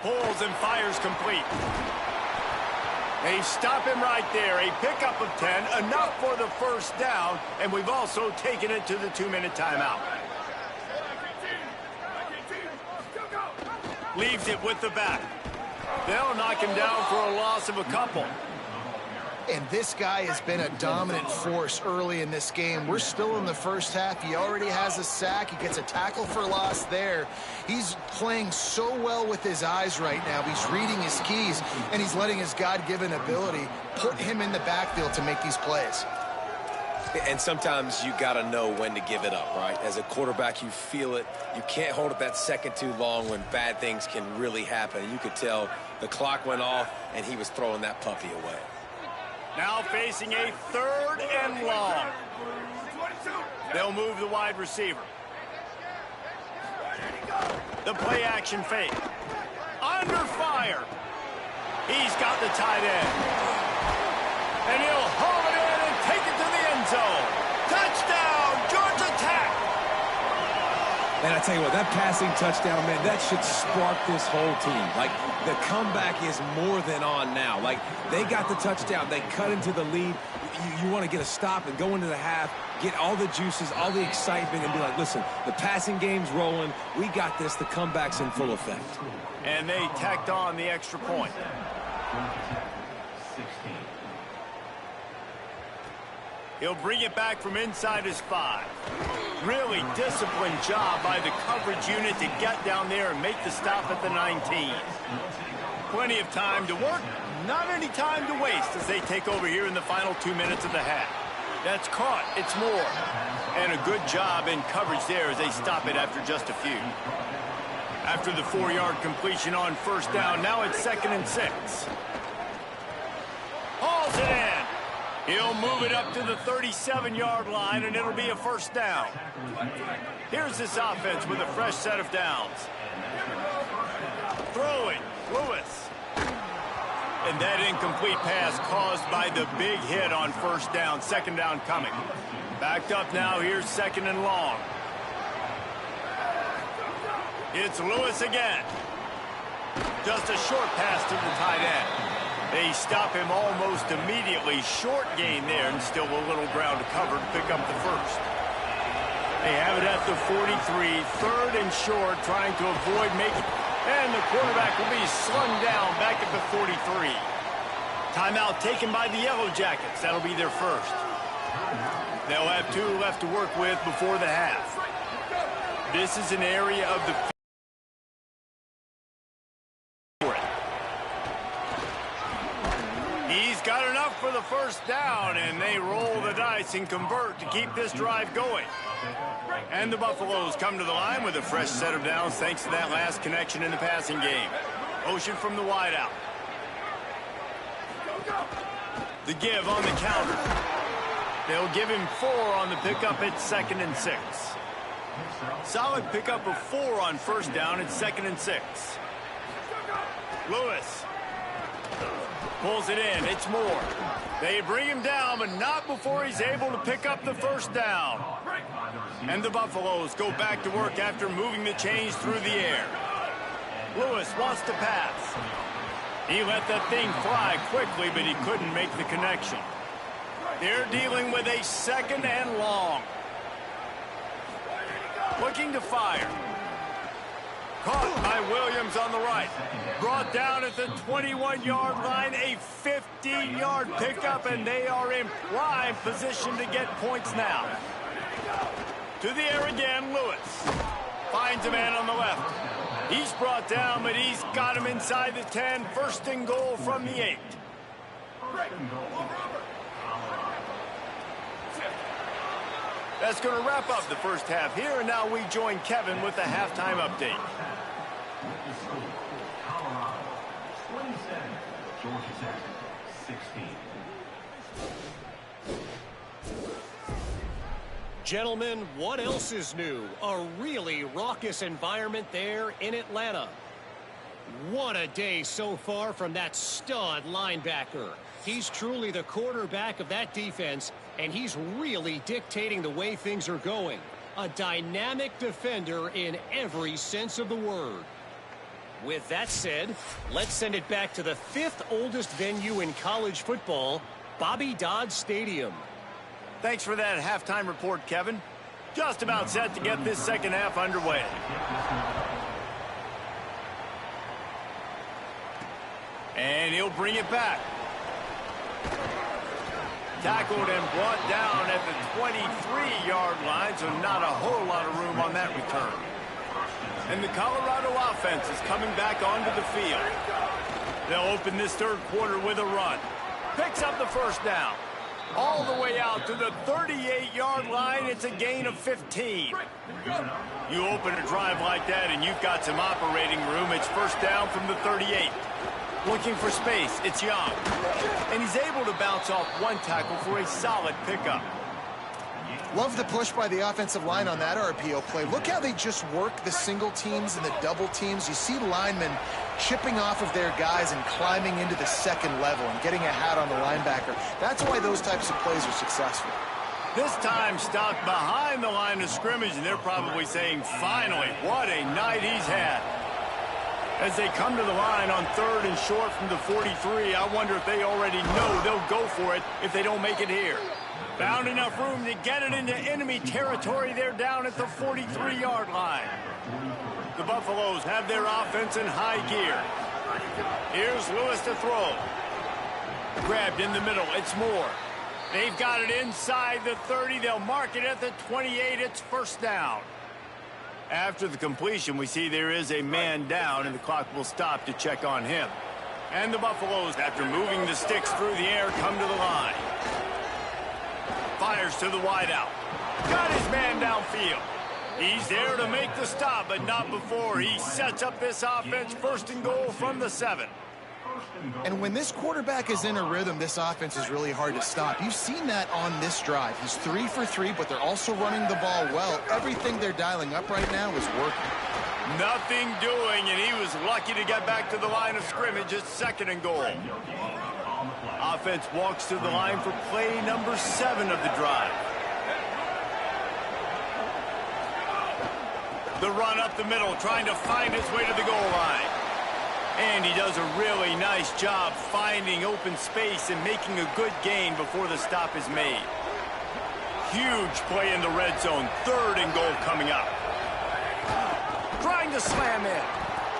Pulls and fires complete. They stop him right there. A pickup of 10, enough for the 1st down, and we've also taken it to the 2-minute timeout. Leaves it with the back. They'll knock him down for a loss of a couple. And this guy has been a dominant force early in this game. We're still in the 1st half. He already has a sack. He gets a tackle for loss there. He's playing so well with his eyes right now. He's reading his keys, and he's letting his God-given ability put him in the backfield to make these plays. And sometimes you got to know when to give it up, right? As a quarterback, you feel it. You can't hold it that second too long when bad things can really happen. You could tell the clock went off, and he was throwing that puppy away. Now facing a 3rd and long. They'll move the wide receiver. The play action fake. Under fire. He's got the tight end. And he'll haul it in and take it to the end zone. Touchdown, Georgia Tech. And I tell you what, that passing touchdown, man, that should spark this whole team. Like, the comeback is more than on now. Like, they got the touchdown. They cut into the lead. You want to get a stop and go into the half, get all the juices, all the excitement, and be like, listen, the passing game's rolling. We got this. The comeback's in full effect. And they tacked on the extra point. He'll bring it back from inside his 5. Really disciplined job by the coverage unit to get down there and make the stop at the 19. Plenty of time to work, not any time to waste as they take over here in the final 2 minutes of the half. That's caught. It's more. And a good job in coverage there as they stop it after just a few. After the 4-yard completion on 1st down, now it's 2nd and 6. Hauls it in. He'll move it up to the 37-yard line, and it'll be a 1st down. Here's this offense with a fresh set of downs. Throwing, Lewis. And that incomplete pass caused by the big hit on 1st down. 2nd down coming. Backed up now. Here's 2nd and long. It's Lewis again. Just a short pass to the tight end. They stop him almost immediately. Short gain there, and still a little ground to cover to pick up the 1st. They have it at the 43, 3rd and short, trying to avoid making... And the quarterback will be slung down back at the 43. Timeout taken by the Yellow Jackets. That'll be their 1st. They'll have 2 left to work with before the half. This is an area of the... He's got enough for the 1st down, and they roll the dice and convert to keep this drive going. And the Buffaloes come to the line with a fresh set of downs thanks to that last connection in the passing game. Motion from the wideout. The give on the counter. They'll give him 4 on the pickup at 2nd and 6. Solid pickup of 4 on 1st down at 2nd and 6. Lewis pulls it in. It's Moore. They bring him down, but not before he's able to pick up the 1st down. And the Buffaloes go back to work after moving the chains through the air. Lewis wants to pass. He let that thing fly quickly, but he couldn't make the connection. They're dealing with a 2nd and long. Looking to fire. Caught by Williams on the right. Brought down at the 21-yard line, a 50-yard pickup, and they are in prime position to get points now. To the air again, Lewis. Finds a man on the left. He's brought down, but he's got him inside the 10. First and goal from the 8. That's going to wrap up the first half here, and now we join Kevin with the halftime update. Colorado, 27. Georgia Tech, 16. Gentlemen, what else is new? A really raucous environment there in Atlanta. What a day so far from that stud linebacker. He's truly the quarterback of that defense, and he's really dictating the way things are going. A dynamic defender in every sense of the word. With that said, let's send it back to the 5th oldest venue in college football, Bobby Dodd Stadium. Thanks for that halftime report, Kevin. Just about set to get this second half underway. And he'll bring it back. Tackled and brought down at the 23-yard line, so not a whole lot of room on that return. And the Colorado offense is coming back onto the field. They'll open this third quarter with a run. Picks up the first down. All the way out to the 38-yard line. It's a gain of 15. You open a drive like that and you've got some operating room. It's first down from the 38. Looking for space. It's Young. And he's able to bounce off one tackle for a solid pickup. Love the push by the offensive line on that RPO play. Look how they just work the single teams and the double teams. You see linemen chipping off of their guys and climbing into the second level and getting a hat on the linebacker. That's why those types of plays are successful. This time stopped behind the line of scrimmage, and they're probably saying, finally, what a night he's had. As they come to the line on 3rd and short from the 43, I wonder if they already know they'll go for it if they don't make it here. Found enough room to get it into enemy territory. They're down at the 43-yard line. The Buffaloes have their offense in high gear. Here's Lewis to throw. Grabbed in the middle. It's Moore. They've got it inside the 30. They'll mark it at the 28. It's first down. After the completion, we see there is a man down, and the clock will stop to check on him. And the Buffaloes, after moving the sticks through the air, come to the line. Fires to the wideout. Got his man downfield. He's there to make the stop, but not before he sets up this offense. First and goal from the 7. And when this quarterback is in a rhythm, this offense is really hard to stop. You've seen that on this drive. He's 3 for 3, but they're also running the ball well. Everything they're dialing up right now is working. Nothing doing, and he was lucky to get back to the line of scrimmage at 2nd and goal. Offense walks to the line for play number 7 of the drive. The run up the middle, trying to find his way to the goal line. And he does a really nice job finding open space and making a good gain before the stop is made. Huge play in the red zone. 3rd and goal coming up. Trying to slam in.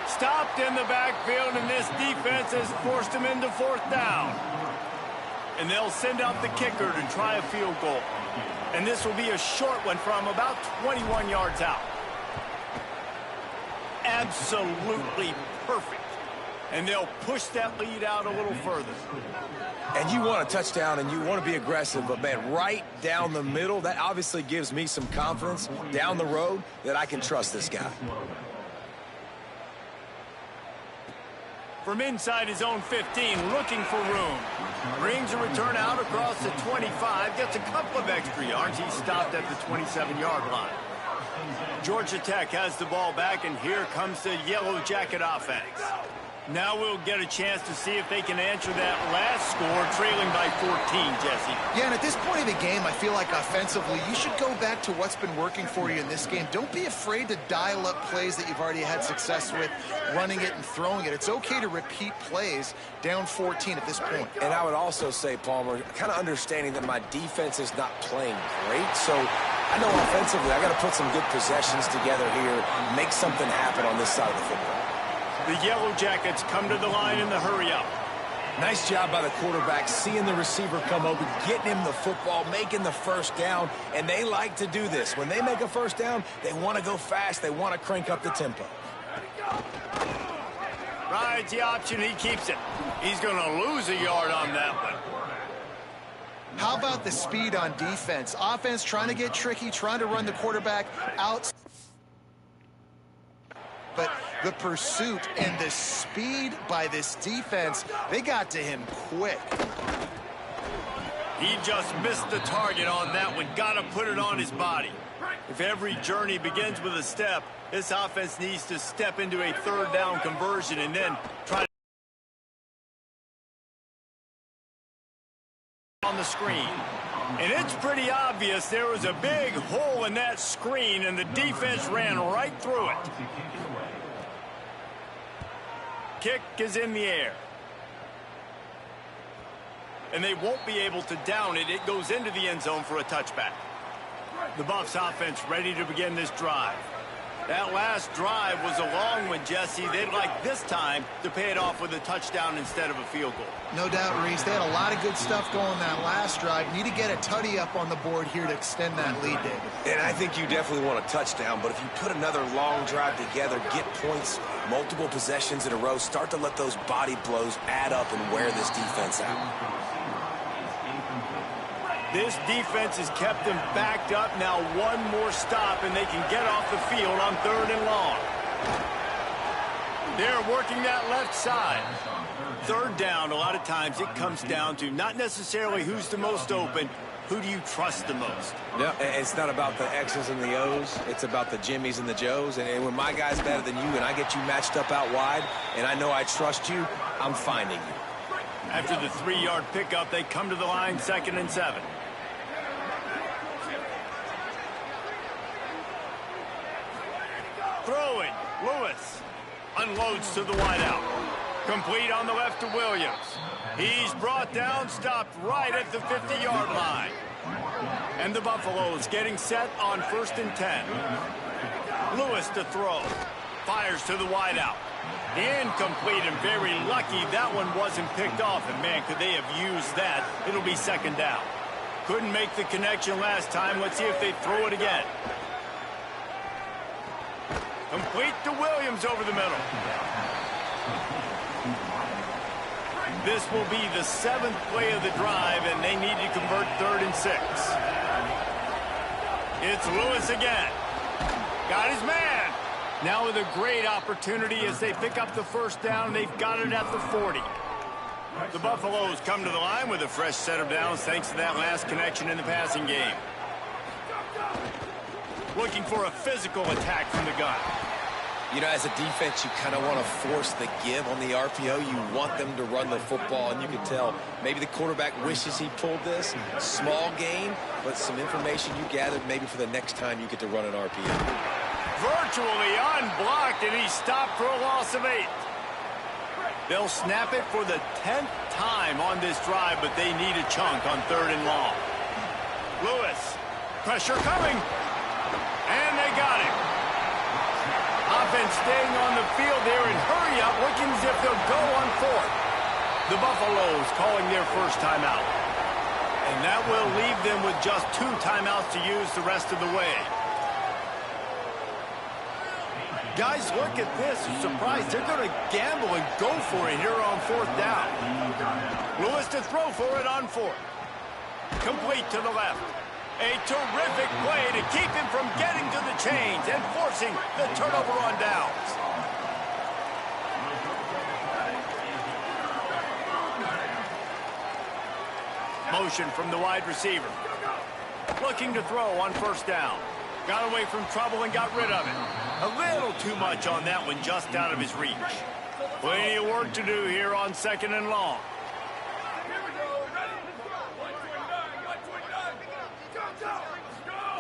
Stopped in the backfield, and this defense has forced him into 4th down. And they'll send out the kicker to try a field goal. And this will be a short one from about 21 yards out. Absolutely perfect. And they'll push that lead out a little further. And you want a touchdown and you want to be aggressive, but man, right down the middle, that obviously gives me some confidence down the road that I can trust this guy. From inside his own 15, looking for room. Brings a return out across the 25, gets a couple of extra yards. He's stopped at the 27-yard line. Georgia Tech has the ball back, and here comes the Yellow Jacket offense. Now we'll get a chance to see if they can answer that last score, trailing by 14, Jesse. Yeah, and at this point of the game, I feel like offensively, you should go back to what's been working for you in this game. Don't be afraid to dial up plays that you've already had success with, running it and throwing it. It's okay to repeat plays down 14 at this point. And I would also say, Palmer, kind of understanding that my defense is not playing great, so I know offensively I got to put some good possessions together here, make something happen on this side of the football. The Yellow Jackets come to the line in the hurry-up. Nice job by the quarterback, seeing the receiver come open, getting him the football, making the first down, and they like to do this. When they make a first down, they want to go fast. They want to crank up the tempo. Rides the option, he keeps it. He's going to lose a yard on that one. How about the speed on defense? Offense trying to get tricky, trying to run the quarterback out. But the pursuit and the speed by this defense, they got to him quick. He just missed the target on that one. Got to put it on his body. If every journey begins with a step, this offense needs to step into a third down conversion and then try on the screen. And it's pretty obvious there was a big hole in that screen, and the defense ran right through it. Kick is in the air. And they won't be able to down it. It goes into the end zone for a touchback. The Buffs offense ready to begin this drive. That last drive was a long one, Jesse. They'd like this time to pay it off with a touchdown instead of a field goal. No doubt, Reese. They had a lot of good stuff going that last drive. Need to get a tutty up on the board here to extend that lead, David. And I think you definitely want a touchdown, but if you put another long drive together, get points, multiple possessions in a row, start to let those body blows add up and wear this defense out. This defense has kept them backed up. Now one more stop, and they can get off the field on 3rd and long. They're working that left side. 3rd down, a lot of times it comes down to not necessarily who's the most open, who do you trust the most? Yeah, it's not about the X's and the O's. It's about the Jimmys and the Joes. And when my guy's better than you and I get you matched up out wide and I know I trust you, I'm finding you. After the 3-yard pickup, they come to the line 2nd and 7. Throwing, Lewis unloads to the wideout. Complete on the left to Williams. He's brought down, stopped right at the 50-yard line. And the Buffaloes getting set on 1st and 10. Lewis to throw. Fires to the wideout. Incomplete, and very lucky that one wasn't picked off. And man, could they have used that? It'll be 2nd down. Couldn't make the connection last time. Let's see if they throw it again. Complete to Williams over the middle. This will be the 7th play of the drive, and they need to convert 3rd and 6. It's Lewis again. Got his man. Now with a great opportunity as they pick up the 1st down. They've got it at the 40. The Buffaloes come to the line with a fresh set of downs thanks to that last connection in the passing game. Looking for a physical attack from the gun. You know, as a defense, you kind of want to force the give on the RPO. You want them to run the football, and you can tell maybe the quarterback wishes he pulled this. Small gain, but some information you gathered maybe for the next time you get to run an RPO. Virtually unblocked, and he stopped for a loss of 8. They'll snap it for the 10th time on this drive, but they need a chunk on 3rd and long. Lewis, pressure coming. And they got him. Offense staying on the field there and hurry up, looking as if they'll go on 4th. The Buffaloes calling their first timeout. And that will leave them with just 2 timeouts to use the rest of the way. Guys, look at this. I'm surprised they're going to gamble and go for it here on 4th down. Lewis to throw for it on 4th. Complete to the left. A terrific play to keep him from getting to the chains and forcing the turnover on downs. Motion from the wide receiver. Looking to throw on 1st down. Got away from trouble and got rid of it. A little too much on that one, just out of his reach. Plenty of work to do here on 2nd and long.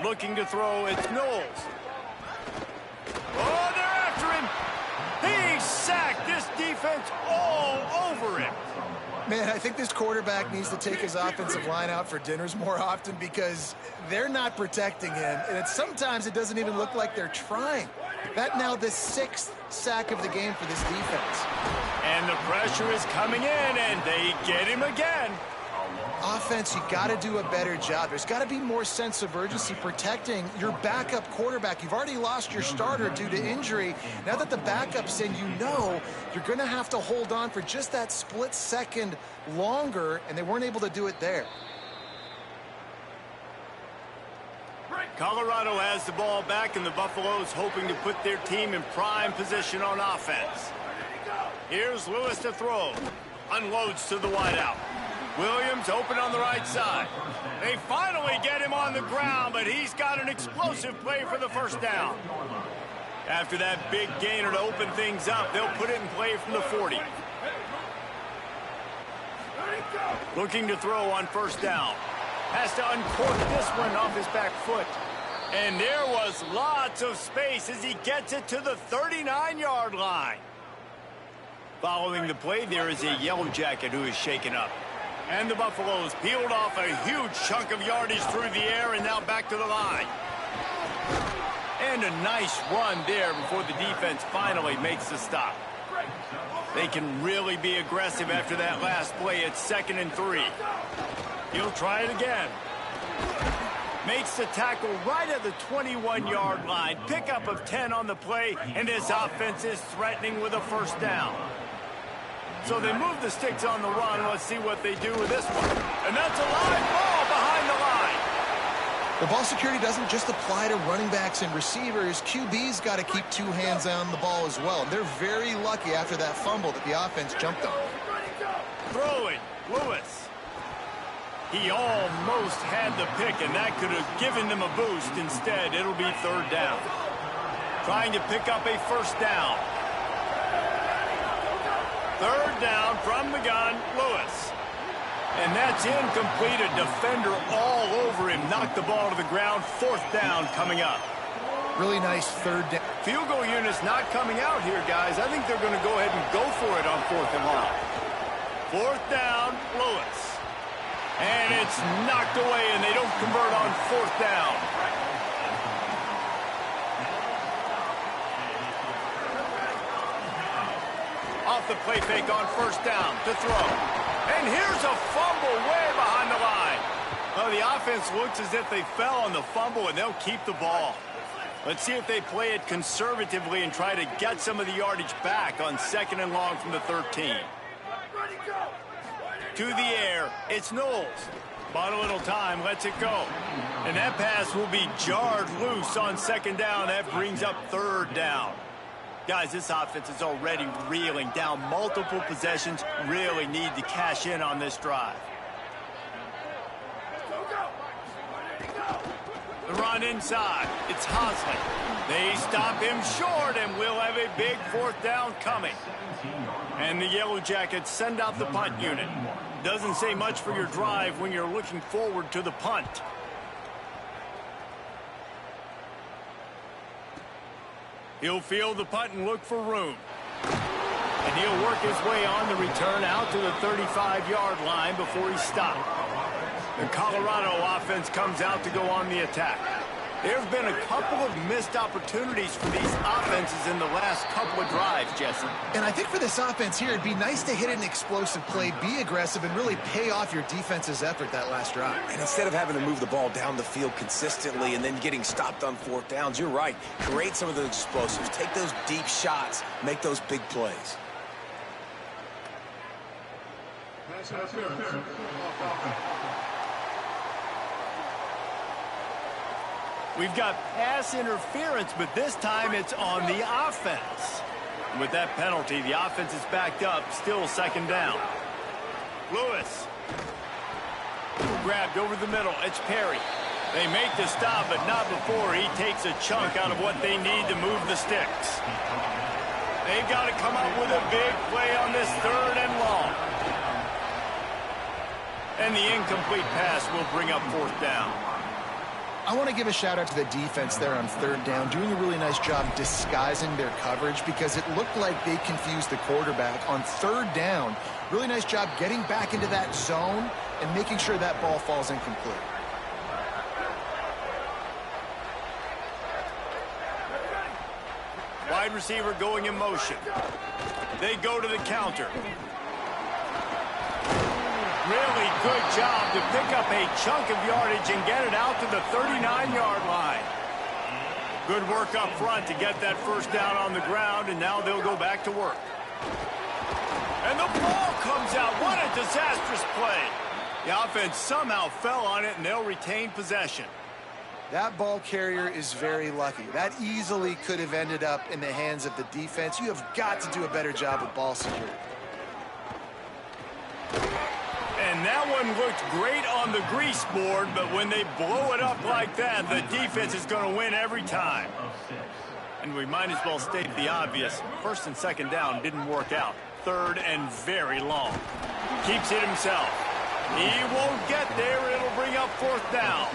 Looking to throw, it's Knowles. Oh, they're after him. He's sacked. This defense all over him. Man, I think this quarterback needs to take his offensive line out for dinners more often because they're not protecting him. And sometimes it doesn't even look like they're trying. That now the 6th sack of the game for this defense. And the pressure is coming in, and they get him again. Offense, you got to do a better job. There's got to be more sense of urgency protecting your backup quarterback. You've already lost your starter due to injury. Now that the backup's in, you know you're going to have to hold on for just that split second longer, and they weren't able to do it there. Colorado has the ball back, and the Buffaloes hoping to put their team in prime position on offense. Here's Lewis to throw. Unloads to the wideout. Williams open on the right side. They finally get him on the ground, but he's got an explosive play for the first down. After that big gainer to open things up, they'll put it in play from the 40. Looking to throw on first down. Has to uncork this one off his back foot. And there was lots of space as he gets it to the 39-yard line. Following the play, there is a Yellow Jacket who is shaken up. And the Buffaloes peeled off a huge chunk of yardage through the air and now back to the line. And a nice run there before the defense finally makes the stop. They can really be aggressive after that last play. It's 2nd and 3. He'll try it again. Makes the tackle right at the 21-yard line. Pickup of 10 on the play, and this offense is threatening with a first down. So they move the sticks on the run. Let's see what they do with this one. And that's a live ball behind the line. The ball security doesn't just apply to running backs and receivers. QB's got to keep 2 hands on the ball as well. And they're very lucky after that fumble that the offense jumped on. Throwing, Lewis. He almost had the pick, and that could have given them a boost. Instead, it'll be 3rd down. Trying to pick up a first down. 3rd down from the gun, Lewis. And that's incomplete. A defender all over him. Knocked the ball to the ground. 4th down coming up. Really nice 3rd down. Field goal unit's not coming out here, guys. I think they're going to go ahead and go for it on 4th and long. 4th down, Lewis. And it's knocked away, and they don't convert on 4th down. Off the play fake on first down to throw. And here's a fumble way behind the line. Well, the offense looks as if they fell on the fumble, and they'll keep the ball. Let's see if they play it conservatively and try to get some of the yardage back on 2nd and long from the 13. To the air, it's Knowles. Bought a little time, lets it go. And that pass will be jarred loose on 2nd down. That brings up 3rd down. Guys, this offense is already reeling down multiple possessions. Really need to cash in on this drive. The run inside. It's Hosley. They stop him short, and we'll have a big 4th down coming. And the Yellow Jackets send out the punt unit. Doesn't say much for your drive when you're looking forward to the punt. He'll field the punt and look for room. And he'll work his way on the return out to the 35-yard line before he's stopped. The Colorado offense comes out to go on the attack. There have been a couple of missed opportunities for these offenses in the last couple of drives, Jesse. And I think for this offense here, it'd be nice to hit an explosive play, be aggressive, and really pay off your defense's effort that last drive. And instead of having to move the ball down the field consistently and then getting stopped on 4th downs, you're right. Create some of those explosives. Take those deep shots. Make those big plays. We've got pass interference, but this time it's on the offense. With that penalty, the offense is backed up, still 2nd down. Lewis. Grabbed over the middle. It's Perry. They make the stop, but not before he takes a chunk out of what they need to move the sticks. They've got to come up with a big play on this 3rd and long. And the incomplete pass will bring up 4th down. I want to give a shout out to the defense there on third down, doing a really nice job disguising their coverage because it looked like they confused the quarterback on third down. Really nice job getting back into that zone and making sure that ball falls incomplete. Wide receiver going in motion. They go to the counter. Really good job to pick up a chunk of yardage and get it out to the 39-yard line. Good work up front to get that first down on the ground, and now they'll go back to work. And the ball comes out. What a disastrous play. The offense somehow fell on it, and they'll retain possession. That ball carrier is very lucky. That easily could have ended up in the hands of the defense. You have got to do a better job of ball security. And that one looked great on the grease board, but when they blow it up like that, the defense is going to win every time. And we might as well state the obvious. First and second down didn't work out. Third and very long. Keeps it himself. He won't get there. It'll bring up fourth down.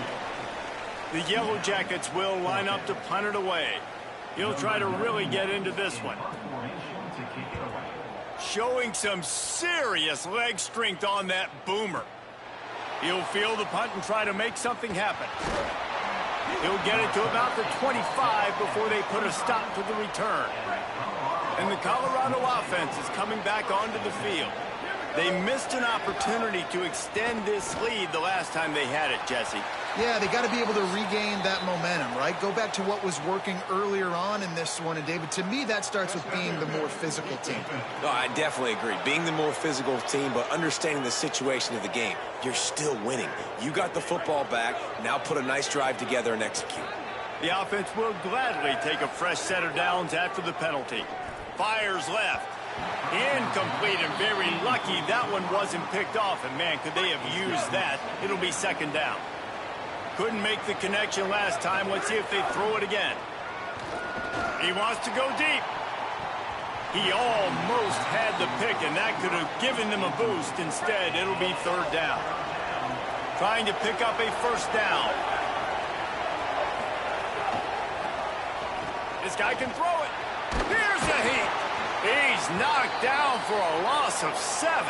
The Yellow Jackets will line up to punt it away. He'll try to really get into this one. Showing some serious leg strength on that boomer. He'll field the punt and try to make something happen. He'll get it to about the 25 before they put a stop to the return. And the Colorado offense is coming back onto the field. They missed an opportunity to extend this lead the last time they had it, Jesse. Yeah, they got to be able to regain that momentum, right? Go back to what was working earlier on in this one. And, David, to me, that starts with being the more physical team. No, I definitely agree. Being the more physical team, but understanding the situation of the game. You're still winning. You got the football back. Now put a nice drive together and execute. The offense will gladly take a fresh set of downs after the penalty. Fires left. Incomplete, and very lucky that one wasn't picked off. And, man, could they have used that? It'll be second down. Couldn't make the connection last time. Let's see if they throw it again. He wants to go deep. He almost had the pick, and that could have given them a boost. Instead, it'll be third down. Trying to pick up a first down. This guy can throw it. Here's the heat. He's knocked down for a loss of 7.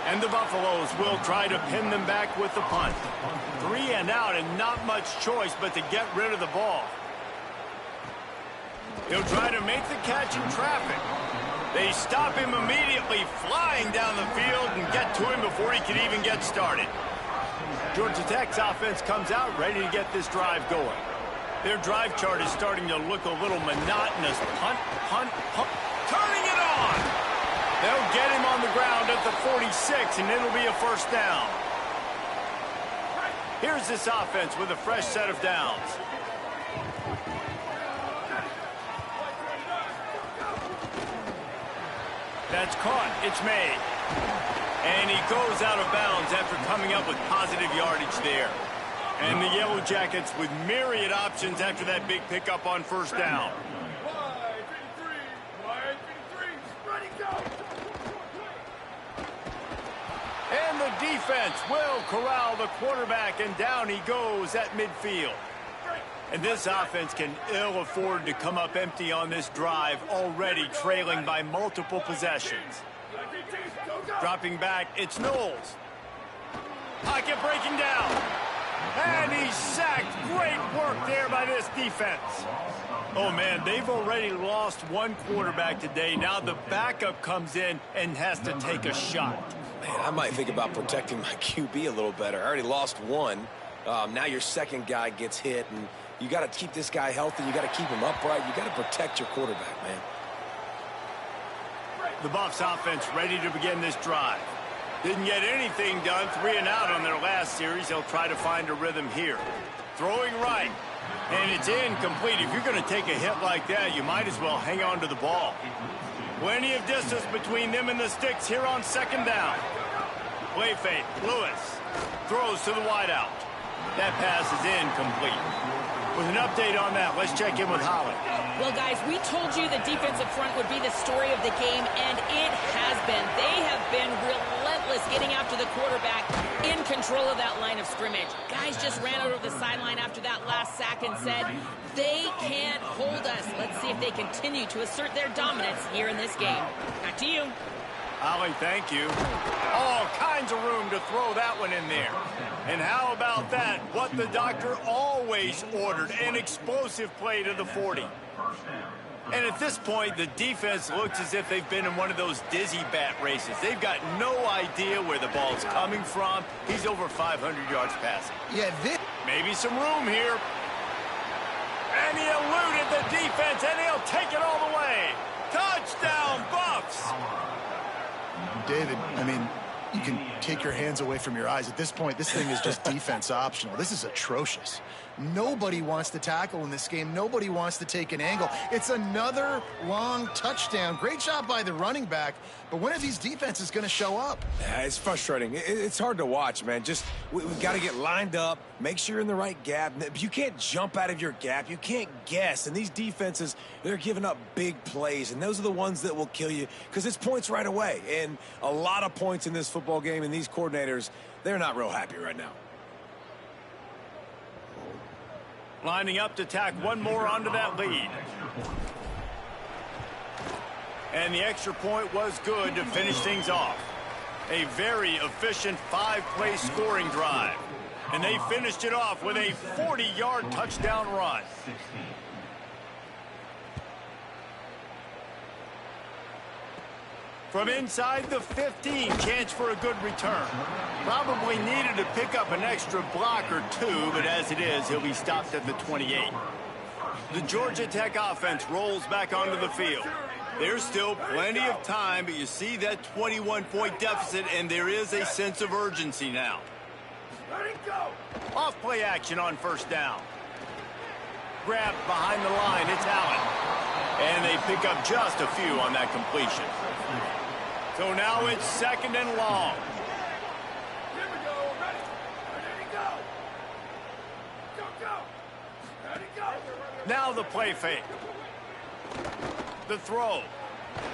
And the Buffaloes will try to pin them back with the punt. 3 and out, and not much choice but to get rid of the ball. He'll try to make the catch in traffic. They stop him immediately, flying down the field, and get to him before he can even get started. Georgia Tech's offense comes out ready to get this drive going. Their drive chart is starting to look a little monotonous. Punt, punt, punt. Turning it on! They'll get him on the ground at the 46, and it'll be a first down. Here's this offense with a fresh set of downs. That's caught. It's made. And he goes out of bounds after coming up with positive yardage there. And the Yellow Jackets with myriad options after that big pickup on first down. And the defense will corral the quarterback, and down he goes at midfield. And this offense can ill afford to come up empty on this drive, already trailing by multiple possessions. Dropping back, it's Knowles. Pocket breaking down. And he's sacked. Great work there by this defense. Oh, man, they've already lost one quarterback today. Now the backup comes in and has to take a shot. Man, I might think about protecting my QB a little better. I already lost one. Now your second guy gets hit, and you got to keep this guy healthy. You got to keep him upright. You got to protect your quarterback, man. The Buffs offense ready to begin this drive. Didn't get anything done, 3 and out on their last series. They'll try to find a rhythm here. Throwing right, and it's incomplete. If you're going to take a hit like that, you might as well hang on to the ball. Plenty of distance between them and the sticks here on second down. Play fake. Lewis throws to the wideout. That pass is incomplete. With an update on that, let's check in with Holly. Well, guys, we told you the defensive front would be the story of the game, and it has been. They have been relentless getting after the quarterback, in control of that line of scrimmage. Guys just ran over the sideline after that last sack and said, they can't hold us. Let's see if they continue to assert their dominance here in this game. Back to you. Holly, thank you. All kinds of room to throw that one in there. And how about that? What the doctor always ordered, an explosive play to the 40. And at this point, the defense looks as if they've been in one of those dizzy bat races. They've got no idea where the ball's coming from. He's over 500 yards passing. Yeah, maybe some room here. And he eluded the defense, and he'll take it all the way. Touchdown, Buffs! David, I mean, you can take your hands away from your eyes. At this point, this thing is just defense optional. This is atrocious. Nobody wants to tackle in this game. Nobody wants to take an angle. It's another long touchdown. Great job by the running back, but when are these defenses going to show up? Yeah, it's frustrating. It's hard to watch, man. Just, we've got to get lined up, make sure you're in the right gap. You can't jump out of your gap. You can't guess. And these defenses, they're giving up big plays, and those are the ones that will kill you because it's points right away. And a lot of points in this football game, and these coordinators, they're not real happy right now. Lining up to tack one more onto that lead. And the extra point was good to finish things off. A very efficient 5-play scoring drive. And they finished it off with a 40-yard touchdown run. From inside the 15, chance for a good return. Probably needed to pick up an extra block or two, but as it is, he'll be stopped at the 28. The Georgia Tech offense rolls back onto the field. There's still plenty of time, but you see that 21-point deficit, and there is a sense of urgency now. Off play action on first down. Grabbed behind the line, it's Allen. And they pick up just a few on that completion. So now it's second and long. Here we go. Ready, go. Go. Ready, go. Now the play fake. The throw.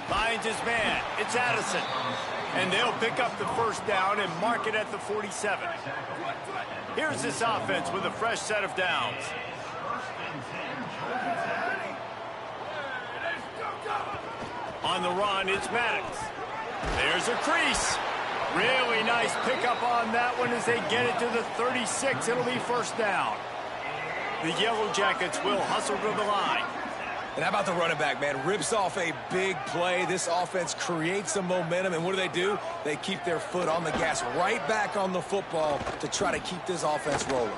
Finds his man. It's Addison. And they'll pick up the first down and mark it at the 47. Here's this offense with a fresh set of downs. On the run, it's Maddox. There's a crease. Really nice pickup on that one as they get it to the 36. It'll be first down. The Yellow Jackets will hustle to the line. And how about the running back, man? Rips off a big play. This offense creates some momentum, and what do? They keep their foot on the gas, right back on the football to try to keep this offense rolling.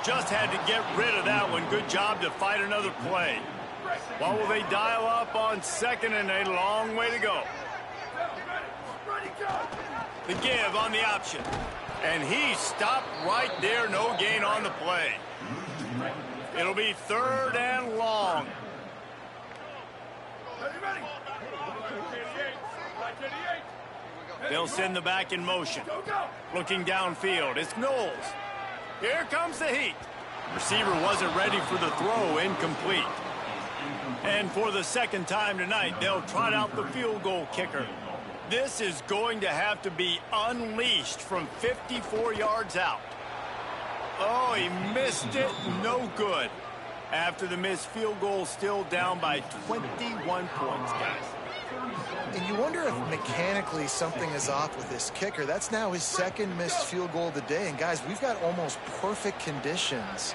Just had to get rid of that one. Good job to fight another play. What will they dial up on second, and a long way to go. The give on the option. And he stopped right there. No gain on the play. It'll be third and long. They'll send the back in motion. Looking downfield. It's Knowles. Here comes the heat. Receiver wasn't ready for the throw. Incomplete. And for the second time tonight, they'll trot out the field goal kicker. This is going to have to be unleashed from 54 yards out. Oh, he missed it. No good. After the missed field goal, still down by 21 points, guys. And you wonder if mechanically something is off with this kicker. That's now his second missed field goal of the day. And, guys, we've got almost perfect conditions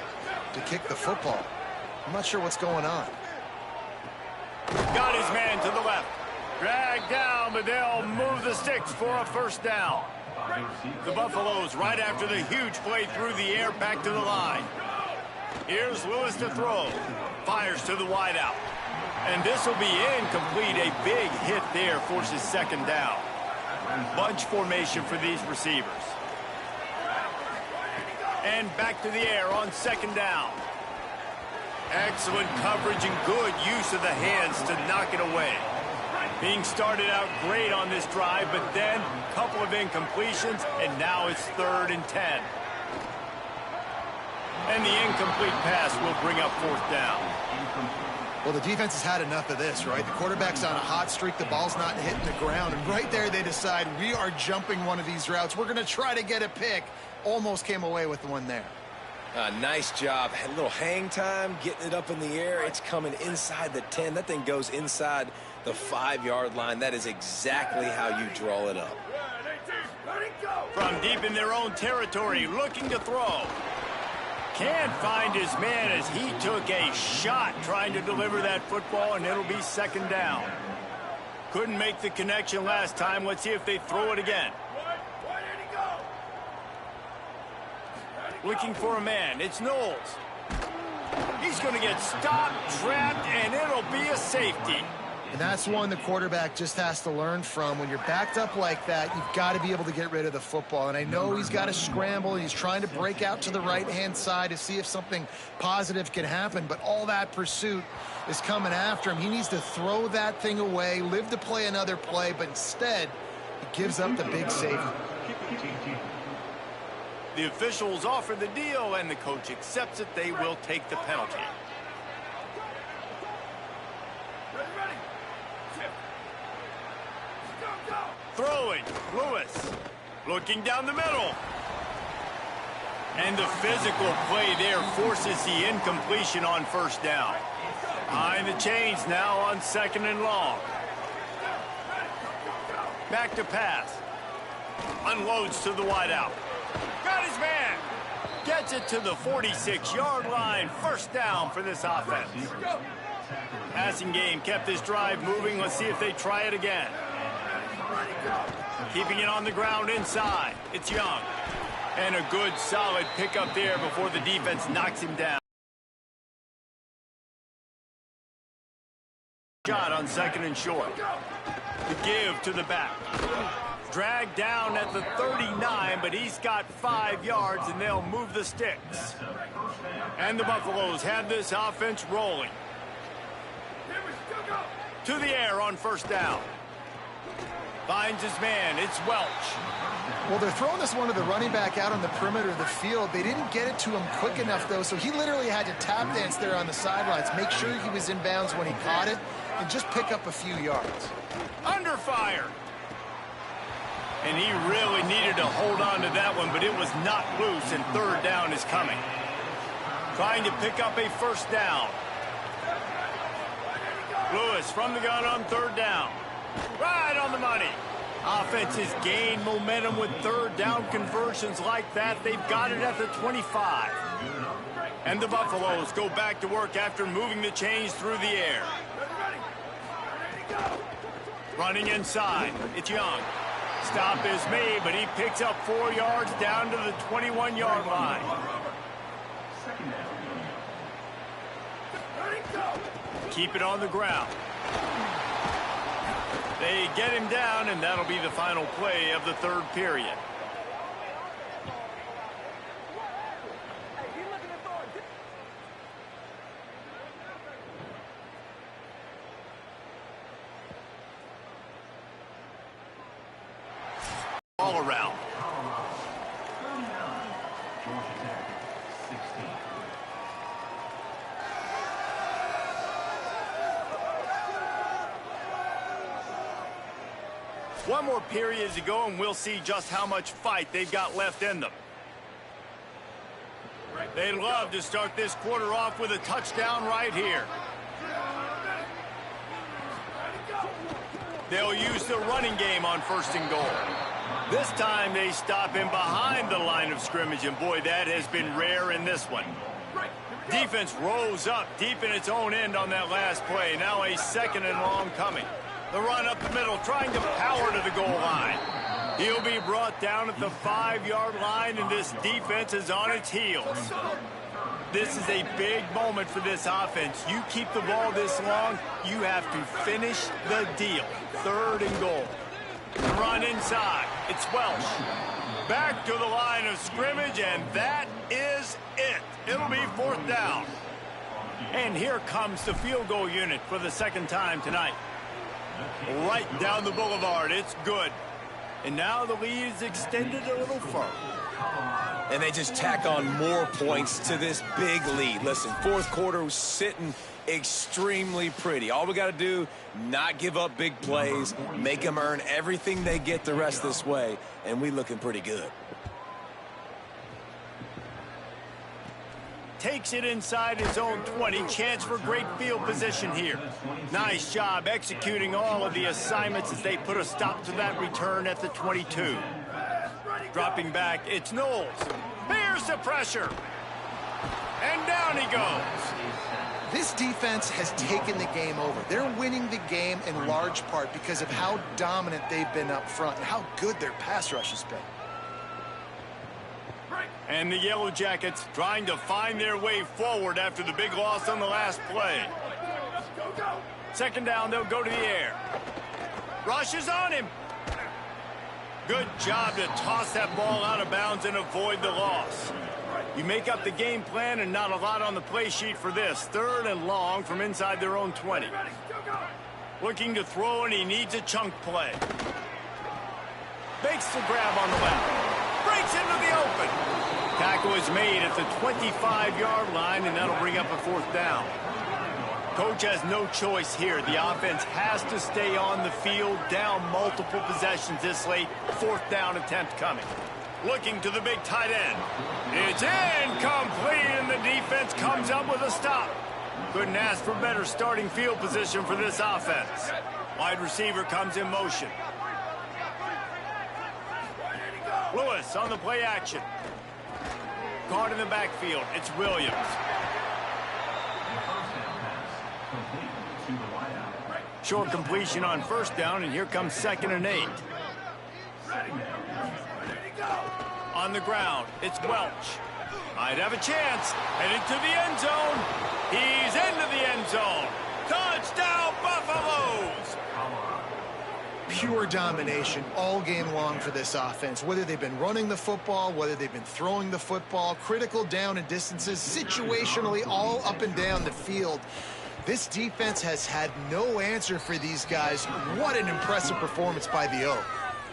to kick the football. I'm not sure what's going on. Got his man to the left. Dragged down, but they'll move the sticks for a first down. The Buffaloes right after the huge play through the air back to the line. Here's Lewis to throw. Fires to the wideout. And this will be incomplete. A big hit there forces second down. Bunch formation for these receivers. And back to the air on second down. Excellent coverage and good use of the hands to knock it away. Being started out great on this drive, but then a couple of incompletions, and now it's 3rd and 10. the incomplete pass will bring up 4th down. Well, the defense has had enough of this, right? The quarterback's on a hot streak. The ball's not hitting the ground. And right there, they decide, we are jumping one of these routes. We're going to try to get a pick. Almost came away with the one there. Nice job. Had a little hang time, getting it up in the air. It's coming inside the 10. That thing goes inside the 5-yard line. That is exactly how you draw it up. From deep in their own territory, looking to throw. Can't find his man as he took a shot trying to deliver that football, and it'll be 2nd down. Couldn't make the connection last time. Let's see if they throw it again. Looking for a man. It's Knowles. He's going to get stopped, trapped, and it'll be a safety. And that's one the quarterback just has to learn from. When you're backed up like that, you've got to be able to get rid of the football. And I know he's got to scramble, and he's trying to break out to the right-hand side to see if something positive can happen. But all that pursuit is coming after him. He needs to throw that thing away, live to play another play, but instead, he gives up the big safety. The officials offer the deal, and the coach accepts it. They will take the penalty. Throwing, Lewis, looking down the middle. And the physical play there forces the incompletion on 1st down. Behind the chains now on 2nd and long. Back to pass. Unloads to the wideout. Got his man. Gets it to the 46-yard line. 1st down for this offense. Passing game kept this drive moving. Let's see if they try it again. Keeping it on the ground inside. It's Young. And a good, solid pickup there before the defense knocks him down. Shot on 2nd and short. The give to the back. Dragged down at the 39, but he's got 5 yards, and they'll move the sticks. And the Buffaloes have this offense rolling. To the air on 1st down. Finds his man. It's Welch. Well, they're throwing this one to the running back out on the perimeter of the field. They didn't get it to him quick enough, though, so he literally had to tap dance there on the sidelines, make sure he was in bounds when he caught it, and just pick up a few yards. Under fire. And he really needed to hold on to that one, but it was not loose, and 3rd down is coming. Trying to pick up a 1st down. Lewis from the gun on 3rd down. Right on the money. Offenses gain momentum with 3rd down conversions like that. They've got it at the 25. And the Buffaloes go back to work after moving the chains through the air. Running inside. It's Young. Stop is made, but he picks up 4 yards down to the 21-yard line. Keep it on the ground. They get him down, and that'll be the final play of the 3rd period. All around. One more period to go, and we'll see just how much fight they've got left in them. They'd love to start this quarter off with a touchdown right here. They'll use the running game on 1st and goal. This time they stop him behind the line of scrimmage, and boy, that has been rare in this one. Defense rose up deep in its own end on that last play. Now a 2nd and long coming. The run up the middle, trying to power to the goal line. He'll be brought down at the 5-yard line, and this defense is on its heels. This is a big moment for this offense. You keep the ball this long, you have to finish the deal. 3rd and goal. Run inside. It's Welch. Back to the line of scrimmage, and that is it. It'll be 4th down. And here comes the field goal unit for the 2nd time tonight. Right down the boulevard. It's good. And now the lead is extended a little further. and they just tack on more points to this big lead. Listen, fourth quarter was sitting extremely pretty. All we got to do, not give up big plays, make them earn everything they get the rest this way, and we looking pretty good. Takes it inside his own 20. Chance for great field position here. Nice job executing all of the assignments as they put a stop to that return at the 22. Dropping back, it's Knowles. Here's the pressure. And down he goes. This defense has taken the game over. They're winning the game in large part because of how dominant they've been up front and how good their pass rush has been. And the Yellow Jackets trying to find their way forward after the big loss on the last play. Second down, they'll go to the air. Rush is on him. Good job to toss that ball out of bounds and avoid the loss. You make up the game plan and not a lot on the play sheet for this. Third and long from inside their own 20. Looking to throw, and he needs a chunk play. Makes the grab on the left. Breaks into the open. Tackle is made at the 25-yard line, and that'll bring up a fourth down. Coach has no choice here. The offense has to stay on the field, down multiple possessions this late. Fourth down attempt coming. Looking to the big tight end. It's incomplete, and the defense comes up with a stop. Couldn't ask for better starting field position for this offense. Wide receiver comes in motion. Lewis on the play action. Caught in the backfield. It's Williams. Short completion on first down, and here comes 2nd and 8. On the ground, it's Welch. Might have a chance. Headed to the end zone. He's into the end zone. Touchdown, Buffaloes! Pure domination all game long for this offense. Whether they've been running the football, whether they've been throwing the football, critical down and distances, situationally all up and down the field. This defense has had no answer for these guys. What an impressive performance by the O.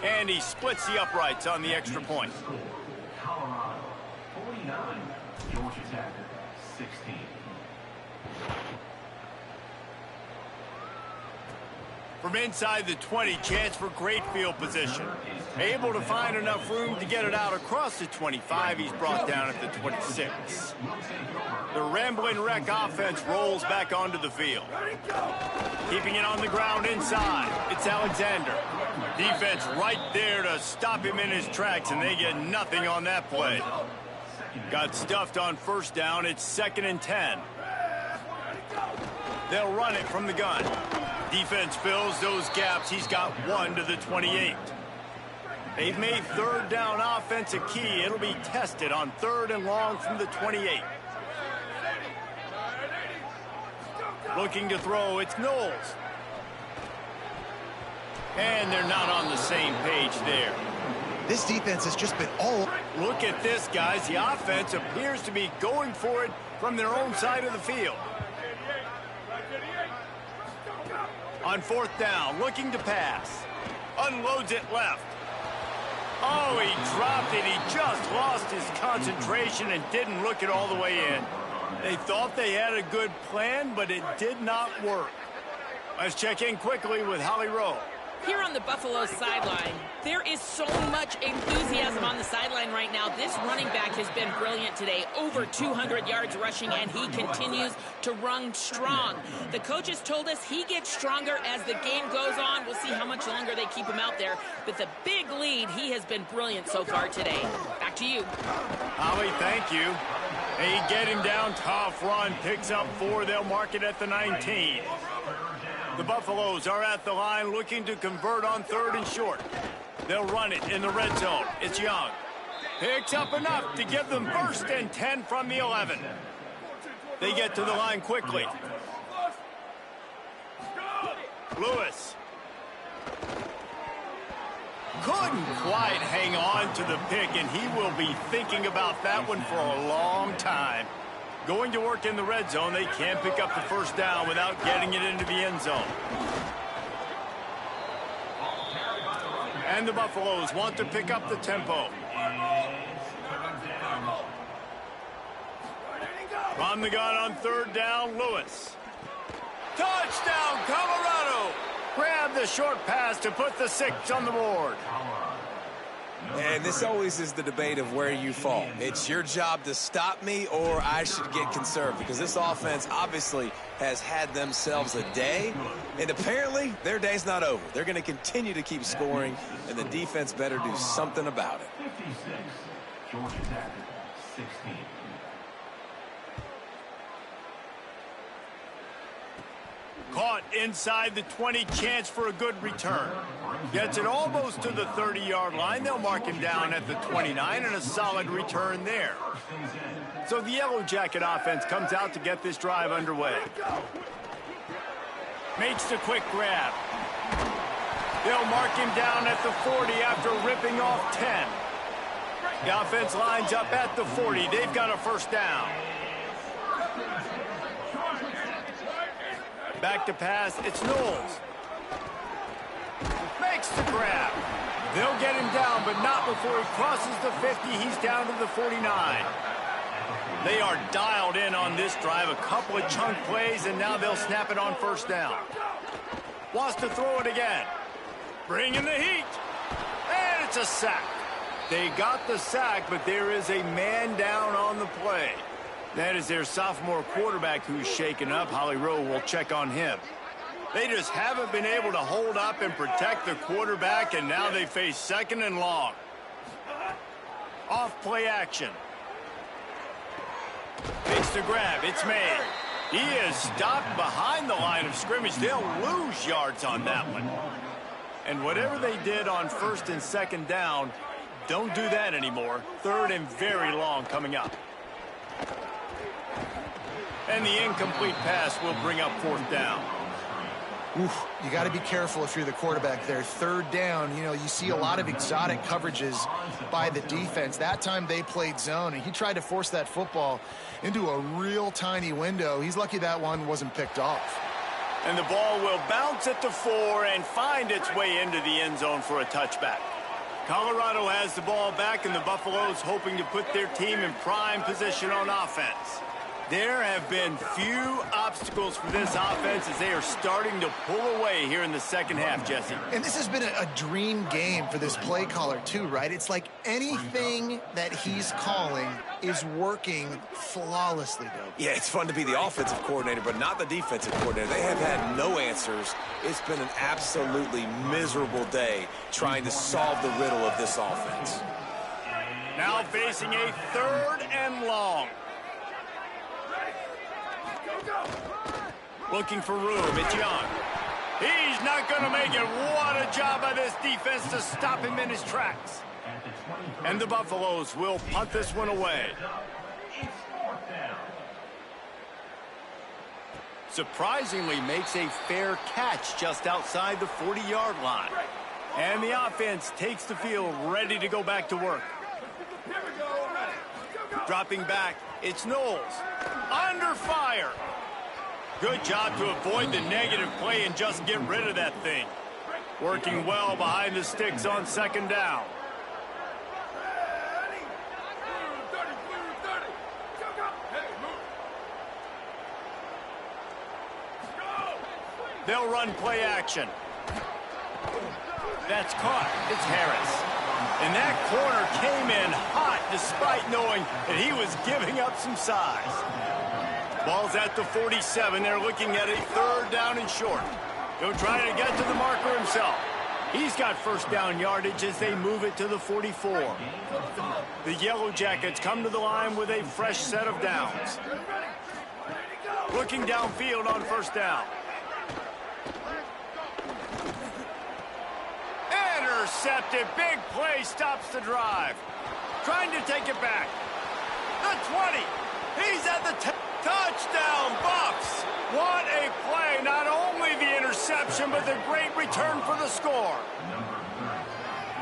And he splits the uprights on the extra point. Colorado, 49, Georgia Tech, 16. From inside the 20, chance for great field position. Able to find enough room to get it out across the 25. He's brought down at the 26. The Rambling Wreck offense rolls back onto the field. Keeping it on the ground inside. It's Alexander. Defense right there to stop him in his tracks, and they get nothing on that play. Got stuffed on first down. It's 2nd and 10. They'll run it from the gun. Defense fills those gaps. He's got 1 to the 28. They've made third down offense a key. It'll be tested on 3rd and long from the 28. Looking to throw, it's Knowles. And they're not on the same page there. This defense has just been all... Look at this, guys. The offense appears to be going for it from their own side of the field. On 4th down, looking to pass. Unloads it left. Oh, he dropped it. He just lost his concentration and didn't look it all the way in. They thought they had a good plan, but it did not work. Let's check in quickly with Holly Rowe. Here on the Buffalo sideline, there is so much enthusiasm on the sideline right now. This running back has been brilliant today. Over 200 yards rushing, and he continues to run strong. The coaches told us he gets stronger as the game goes on. We'll see how much longer they keep him out there. But the big lead, he has been brilliant so far today. Back to you. Holly, thank you. They get him down, tough run, picks up 4. They'll mark it at the 19. The Buffaloes are at the line looking to convert on 3rd and short. They'll run it in the red zone. It's Young. Picks up enough to give them 1st and 10 from the 11. They get to the line quickly. Lewis. Couldn't quite hang on to the pick, and he will be thinking about that one for a long time. Going to work in the red zone. They can't pick up the 1st down without getting it into the end zone. And the Buffaloes want to pick up the tempo. From the gun on third down, Lewis. Touchdown, Colorado! Grab the short pass to put the 6 on the board. And this always is the debate of where you fall. It's your job to stop me, or I should get conserved, because this offense obviously has had themselves a day, and apparently their day's not over. They're going to continue to keep scoring, and the defense better do something about it. 56, Georgia Tech, 16. Caught inside the 20, chance for a good return. Gets it almost to the 30-yard line. They'll mark him down at the 29, and a solid return there. So the Yellow Jacket offense comes out to get this drive underway. Makes the quick grab. They'll mark him down at the 40 after ripping off 10. The offense lines up at the 40. They've got a first down. Back to pass, it's Knowles. Makes the grab. They'll get him down, but not before he crosses the 50. He's down to the 49. They are dialed in on this drive. A couple of chunk plays, and now they'll snap it on first down. Wants to throw it again. Bringing the heat. And it's a sack. They got the sack, but there is a man down on the play. That is their sophomore quarterback who's shaken up. Holly Rowe will check on him. They just haven't been able to hold up and protect the quarterback, and now they face second and long. Off play action. Makes the grab. It's made. He is stopped behind the line of scrimmage. They'll lose yards on that one. And whatever they did on first and second down, don't do that anymore. Third and very long coming up. And the incomplete pass will bring up fourth down. Oof, you got to be careful if you're the quarterback there. Third down, you see a lot of exotic coverages by the defense. That time they played zone, and he tried to force that football into a real tiny window. He's lucky that one wasn't picked off. And the ball will bounce at the 4 and find its way into the end zone for a touchback. Colorado has the ball back, and the Buffaloes hoping to put their team in prime position on offense. There have been few obstacles for this offense as they are starting to pull away here in the second half, Jesse. And this has been a dream game for this play caller too, right? It's like anything that he's calling is working flawlessly, though. Yeah, it's fun to be the offensive coordinator, but not the defensive coordinator. They have had no answers. It's been an absolutely miserable day trying to solve the riddle of this offense. Now facing a third and long. Looking for room. It's Young. He's not going to make it. What a job by this defense to stop him in his tracks. And the Buffaloes will punt this one away. Surprisingly makes a fair catch just outside the 40-yard line. And the offense takes the field ready to go back to work. Dropping back, it's Knowles. Under fire. Good job to avoid the negative play and just get rid of that thing. Working well behind the sticks on second down. They'll run play action. That's caught. It's Harris. And that corner came in hot despite knowing that he was giving up some size. Ball's at the 47. They're looking at a third down and short. He'll try to get to the marker himself. He's got first down yardage as they move it to the 44. The Yellow Jackets come to the line with a fresh set of downs. Looking downfield on first down. Intercepted. Big play stops the drive. Trying to take it back. The 20. He's at the 10. Touchdown, Buffs. What a play. Not only the interception, but the great return for the score.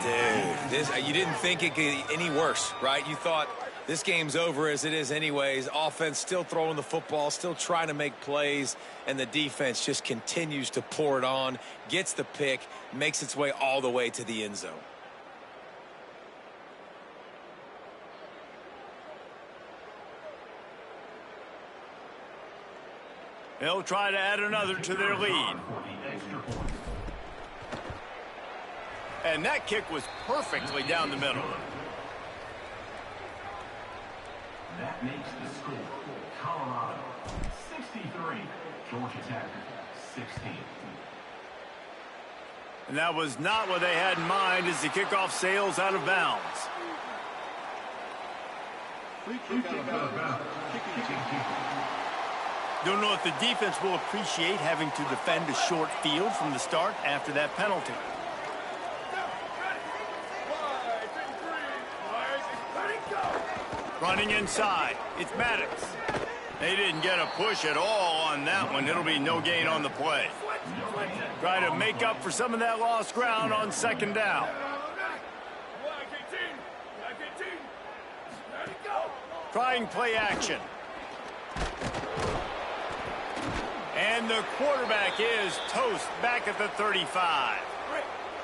Dude, you didn't think it could get any worse, right? You thought this game's over as it is anyways. Offense still throwing the football, still trying to make plays, and the defense just continues to pour it on, gets the pick, makes its way all the way to the end zone. They'll try to add another to their lead. And that kick was perfectly down the middle. That makes the score Colorado 63, Georgia Tech 16. And that was not what they had in mind as the kickoff sails out of bounds. Don't know if the defense will appreciate having to defend a short field from the start after that penalty. Running inside, it's Maddox. They didn't get a push at all on that one. It'll be no gain on the play. Try to make up for some of that lost ground on second down. Trying play action. And the quarterback is toast back at the 35.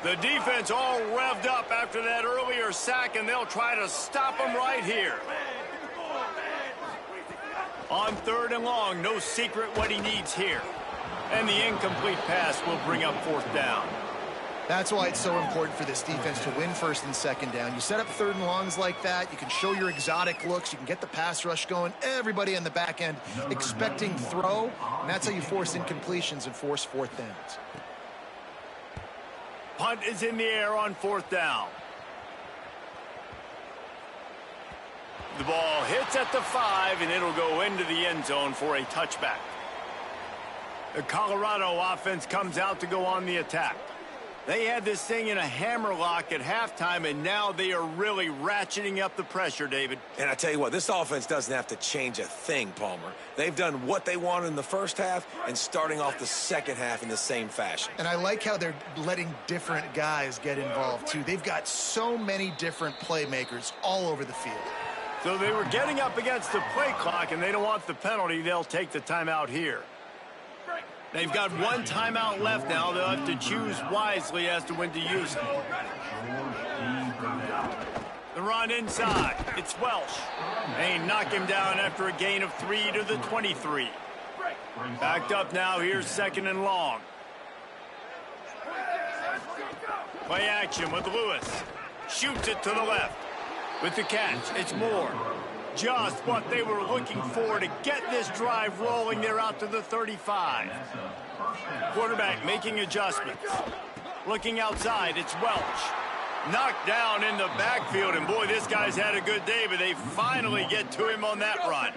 The defense all revved up after that earlier sack, and they'll try to stop them right here. On 3rd and long, no secret what he needs here. And the incomplete pass will bring up 4th down. That's why it's so important for this defense to win 1st and 2nd down. You set up 3rd and longs like that, you can show your exotic looks, you can get the pass rush going, everybody on the back end expecting throw, and that's how you force incompletions and force 4th downs. Punt is in the air on 4th down. The ball hits at the 5, and it'll go into the end zone for a touchback. The Colorado offense comes out to go on the attack. They had this thing in a hammerlock at halftime, and now they are really ratcheting up the pressure, David. And I tell you what, this offense doesn't have to change a thing, Palmer. They've done what they wanted in the first half and starting off the second half in the same fashion. And I like how they're letting different guys get involved, too. They've got so many different playmakers all over the field. So they were getting up against the play clock, and they don't want the penalty. They'll take the timeout here. They've got one timeout left now. They'll have to choose wisely as to when to use it. The run inside. It's Welsh. They knock him down after a gain of 3 to the 23. Backed up now. Here's 2nd and long. Play action with Lewis. Shoots it to the left. With the catch, it's Moore. Just what they were looking for to get this drive rolling. They're out to the 35. Quarterback making adjustments. Looking outside, it's Welch. Knocked down in the backfield, and boy, this guy's had a good day, but they finally get to him on that run.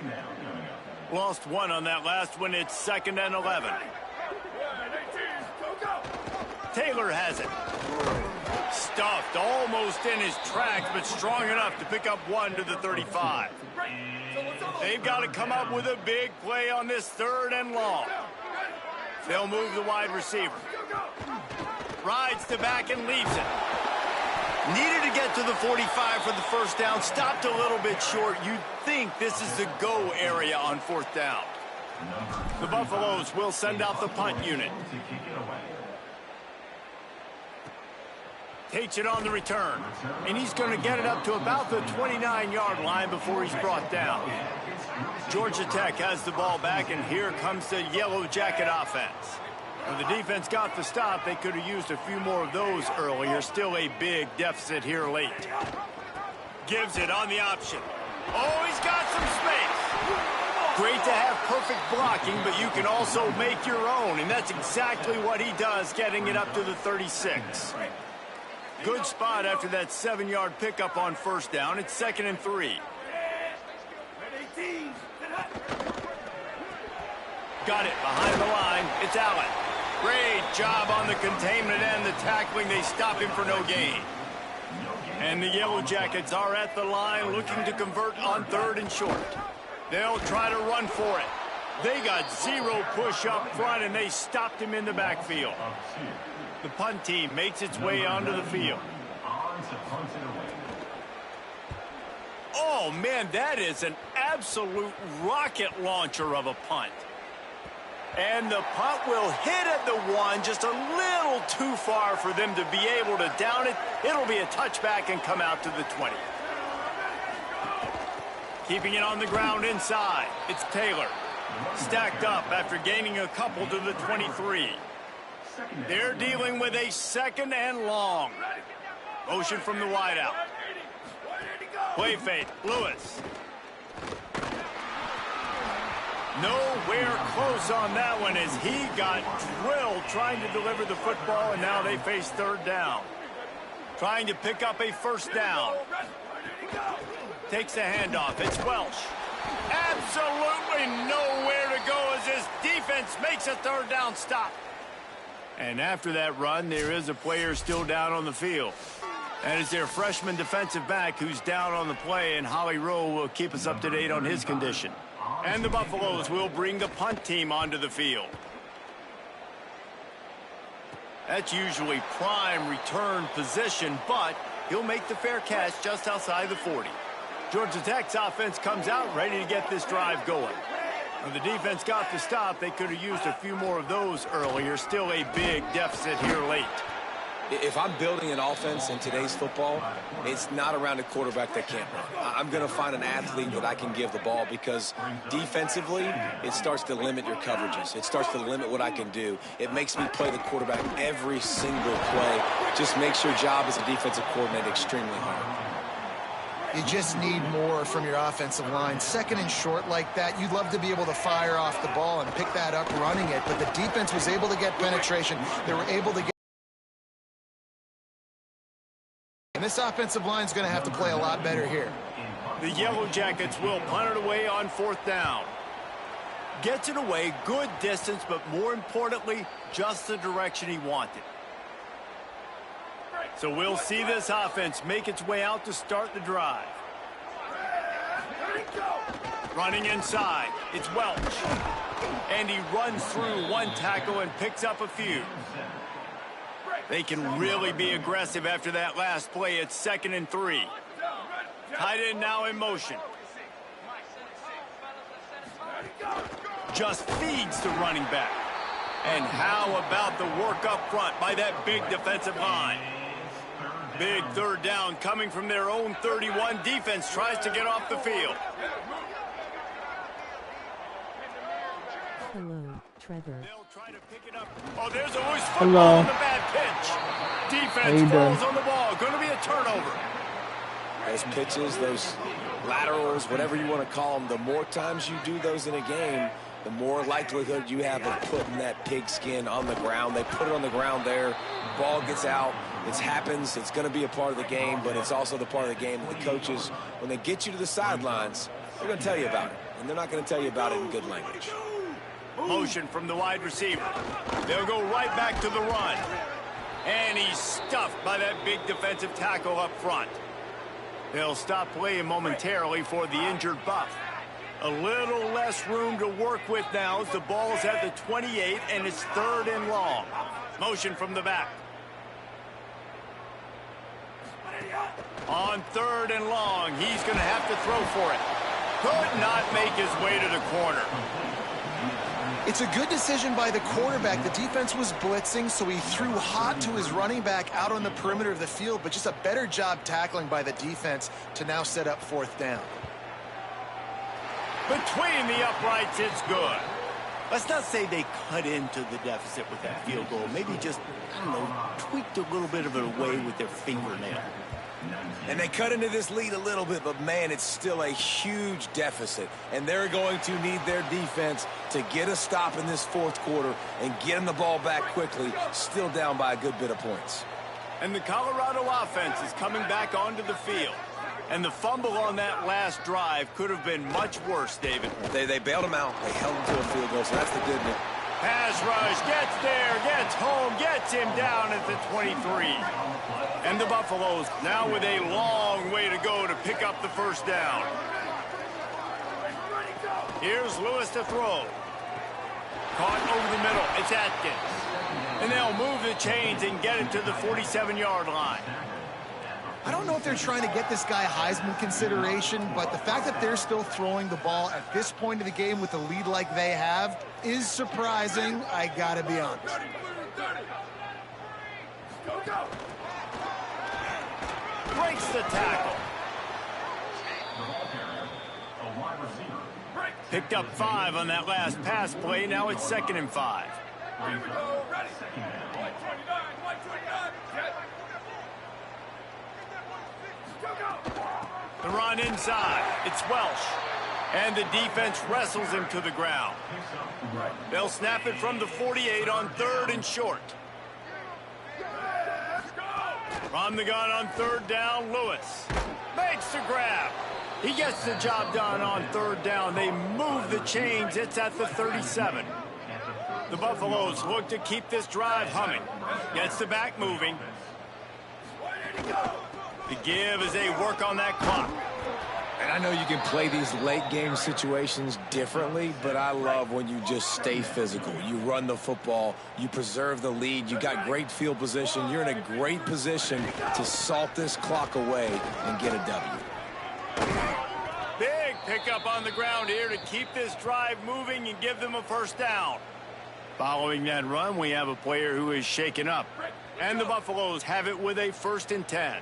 Lost one on that last one. It's 2nd and 11. Taylor has it. Stuffed almost in his tracks, but strong enough to pick up 1 to the 35. They've got to come up with a big play on this 3rd and long. They'll move the wide receiver. Rides the back and leaves it. Needed to get to the 45 for the 1st down. Stopped a little bit short. You'd think this is the go area on 4th down. The Buffaloes will send out the punt unit. Takes it on the return, and he's going to get it up to about the 29-yard line before he's brought down. Georgia Tech has the ball back, and here comes the Yellow Jacket offense. When the defense got the stop, they could have used a few more of those earlier. Still a big deficit here late. Gives it on the option. Oh, he's got some space. Great to have perfect blocking, but you can also make your own, and that's exactly what he does, getting it up to the 36. Good spot after that 7-yard pickup on 1st down. It's 2nd and 3. Got it behind the line. It's Allen. Great job on the containment and the tackling. They stop him for no gain. And the Yellow Jackets are at the line looking to convert on 3rd and short. They'll try to run for it. They got 0 push up front, and they stopped him in the backfield. The punt team makes its way onto the field. Oh, man, that is an absolute rocket launcher of a punt. And the punt will hit at the 1, just a little too far for them to be able to down it. It'll be a touchback and come out to the 20. Keeping it on the ground inside. It's Taylor. Stacked up after gaining a couple to the 23. They're dealing with a 2nd and long. Motion from the wideout. Play fake, Lewis. Nowhere close on that one as he got drilled trying to deliver the football, and now they face 3rd down. Trying to pick up a 1st down. Takes the handoff. It's Welsh. Absolutely nowhere to go as this defense makes a 3rd down stop. And after that run, there is a player still down on the field. That is their freshman defensive back who's down on the play, and Holly Rowe will keep us up to date on his condition. And the Buffaloes will bring the punt team onto the field. That's usually prime return position, but he'll make the fair catch just outside the 40. Georgia Tech's offense comes out ready to get this drive going. When the defense got the stop, they could have used a few more of those earlier. Still a big deficit here late. If I'm building an offense in today's football, it's not around a quarterback that can't run. I'm going to find an athlete that I can give the ball, because defensively, it starts to limit your coverages. It starts to limit what I can do. It makes me play the quarterback every single play. Just makes your job as a defensive coordinator extremely hard. You just need more from your offensive line. 2nd and short like that, you'd love to be able to fire off the ball and pick that up running it, but the defense was able to get penetration. They were able to get... And this offensive line is going to have to play a lot better here. The Yellow Jackets will punt it away on 4th down. Gets it away, good distance, but more importantly, just the direction he wanted. So we'll see this offense make its way out to start the drive. Running inside, it's Welch. And he runs through 1 tackle and picks up a few. They can really be aggressive after that last play. It's 2nd and 3. Tight end now in motion. Just feeds the running back. And how about the work up front by that big defensive line? Big 3rd down coming from their own 31. Defense tries to get off the field. Hello, Trevor. They'll try to pick it up. Oh, there's a loose football on the bad pitch. Defense falls on the ball. Going to be a turnover. Those pitches, those laterals, whatever you want to call them, the more times you do those in a game, the more likelihood you have of putting that pigskin on the ground. They put it on the ground there. Ball gets out. It happens. It's going to be a part of the game, but it's also the part of the game that the coaches, when they get you to the sidelines, they're going to tell you about it. And they're not going to tell you about it in good language. Motion from the wide receiver. They'll go right back to the run. And he's stuffed by that big defensive tackle up front. They'll stop playing momentarily for the injured Buff. A little less room to work with now as the ball's at the 28 and it's 3rd and long. Motion from the back. On 3rd and long, he's going to have to throw for it. Could not make his way to the corner. It's a good decision by the quarterback. The defense was blitzing, so he threw hot to his running back out on the perimeter of the field, but just a better job tackling by the defense to now set up 4th down. Between the uprights, it's good. Let's not say they cut into the deficit with that field goal. Maybe just, I don't know, tweaked a little bit of it away with their fingernail. And they cut into this lead a little bit, but, man, it's still a huge deficit. And they're going to need their defense to get a stop in this 4th quarter and get them the ball back quickly, still down by a good bit of points. And the Colorado offense is coming back onto the field. And the fumble on that last drive could have been much worse, David. They bailed him out. They held him to a field goal, so that's the good news. Pass rush, gets there, gets home, gets him down at the 23. And the Buffaloes now with a long way to go to pick up the 1st down. Here's Lewis to throw. Caught over the middle. It's Atkins. And they'll move the chains and get it to the 47-yard line. I don't know if they're trying to get this guy Heisman consideration, but the fact that they're still throwing the ball at this point of the game with a lead like they have is surprising, I gotta be honest. Breaks the tackle. A wide receiver. Picked up 5 on that last pass play. Now it's 2nd and 5. Here we go. Ready. 129. 129. Get. The run inside. It's Welsh. And the defense wrestles him to the ground. They'll snap it from the 48 on 3rd and short. From the gun on 3rd down, Lewis makes the grab. He gets the job done on 3rd down. They move the chains. It's at the 37. The Buffaloes look to keep this drive humming. Gets the back moving. The give as they work on that clock. And I know you can play these late game situations differently, but I love when you just stay physical. You run the football, you preserve the lead, you got great field position, you're in a great position to salt this clock away and get a W. Big pickup on the ground here to keep this drive moving and give them a 1st down. Following that run, we have a player who is shaken up. And the Buffaloes have it with a 1st and 10.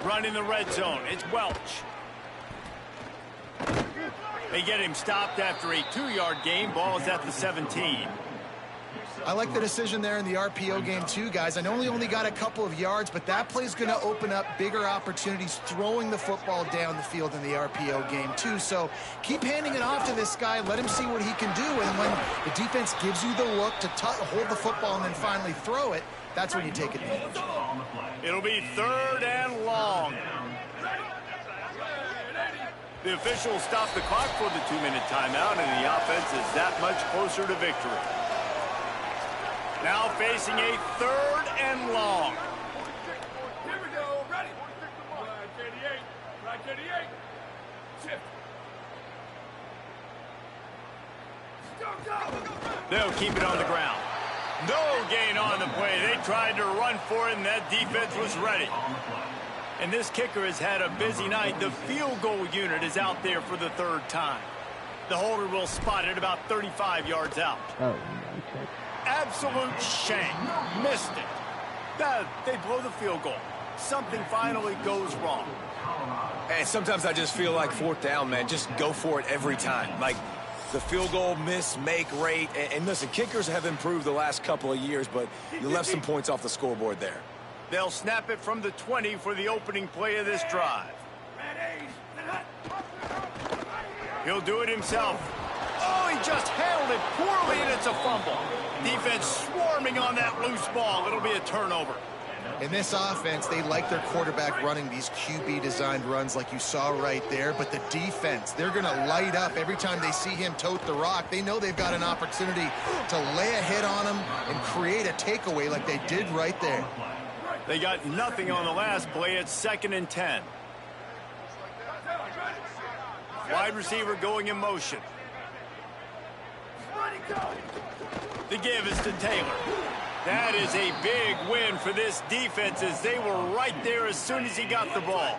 Run in the red zone. It's Welch. They get him stopped after a 2-yard gain. Ball is at the 17. I like the decision there in the RPO game too, guys. I know he only got a couple of yards, but that play's going to open up bigger opportunities throwing the football down the field in the RPO game too. So keep handing it off to this guy. Let him see what he can do. And when the defense gives you the look to hold the football and then finally throw it, that's when you take advantage. It'll be 3rd and long. The officials stop the clock for the 2-minute timeout, and the offense is that much closer to victory. Now facing a 3rd and long. Here we go. Ready. Right 38. Right 38. Shift. They'll keep it on the ground. No gain on the play. They tried to run for it, and that defense was ready. And this kicker has had a busy night. The field goal unit is out there for the 3rd time. The holder will spot it about 35 yards out. Oh, okay. Absolute shame. Missed it. They blow the field goal. Something finally goes wrong. And sometimes I just feel like 4th down, man. Just go for it every time. Like the field goal miss-make rate. And listen, kickers have improved the last couple of years, but you left some points off the scoreboard there. They'll snap it from the 20 for the opening play of this drive. He'll do it himself. Oh, he just handled it poorly, and it's a fumble. Defense swarming on that loose ball. It'll be a turnover. In this offense, they like their quarterback running these QB-designed runs like you saw right there. But the defense, they're going to light up every time they see him tote the rock. They know they've got an opportunity to lay a hit on him and create a takeaway like they did right there. They got nothing on the last play. It's 2nd and 10. Wide receiver going in motion. The give is to Taylor. That is a big win for this defense as they were right there as soon as he got the ball.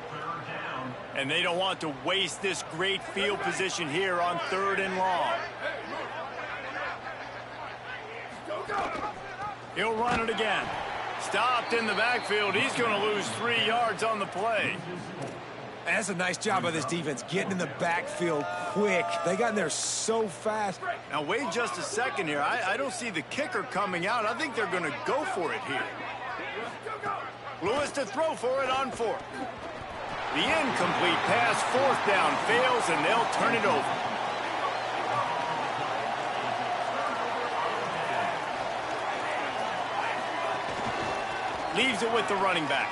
And they don't want to waste this great field position here on 3rd and long. He'll run it again. Stopped in the backfield. He's going to lose 3 yards on the play. That's a nice job by this defense, getting in the backfield quick. They got in there so fast. Now, wait just a second here. I don't see the kicker coming out. I think they're going to go for it here. Lewis to throw for it on 4th. The incomplete pass, 4th down, fails, and they'll turn it over. Leaves it with the running back.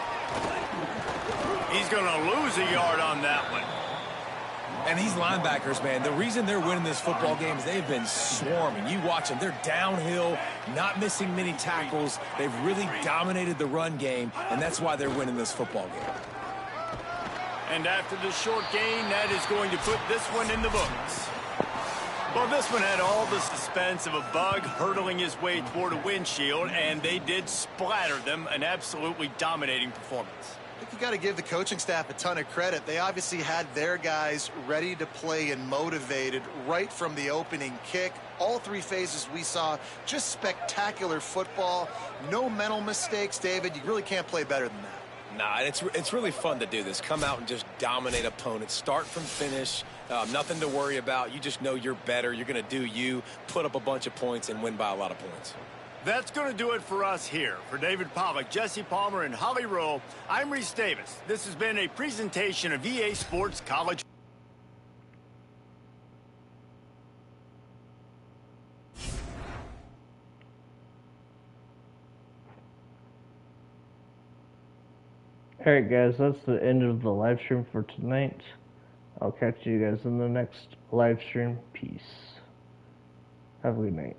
He's going to lose a yard on that one. And these linebackers, man, the reason they're winning this football game is they've been swarming. You watch them. They're downhill, not missing many tackles. They've really dominated the run game, and that's why they're winning this football game. And after the short gain, that is going to put this one in the books. Well, this one had all the suspense of a bug hurtling his way toward a windshield, and they did splatter them. An absolutely dominating performance. I think you got to give the coaching staff a ton of credit. They obviously had their guys ready to play and motivated right from the opening kick. All 3 phases we saw, just spectacular football. No mental mistakes, David. You really can't play better than that. Nah, it's really fun to do this. Come out and just dominate opponents. Start from finish. Nothing to worry about. You just know you're better. You're going to do you, put up a bunch of points, and win by a lot of points. That's going to do it for us here. For David Pollack, Jesse Palmer, and Holly Rowe, I'm Reese Davis. This has been a presentation of EA Sports College. Alright guys, that's the end of the live stream for tonight. I'll catch you guys in the next live stream. Peace. Have a good night.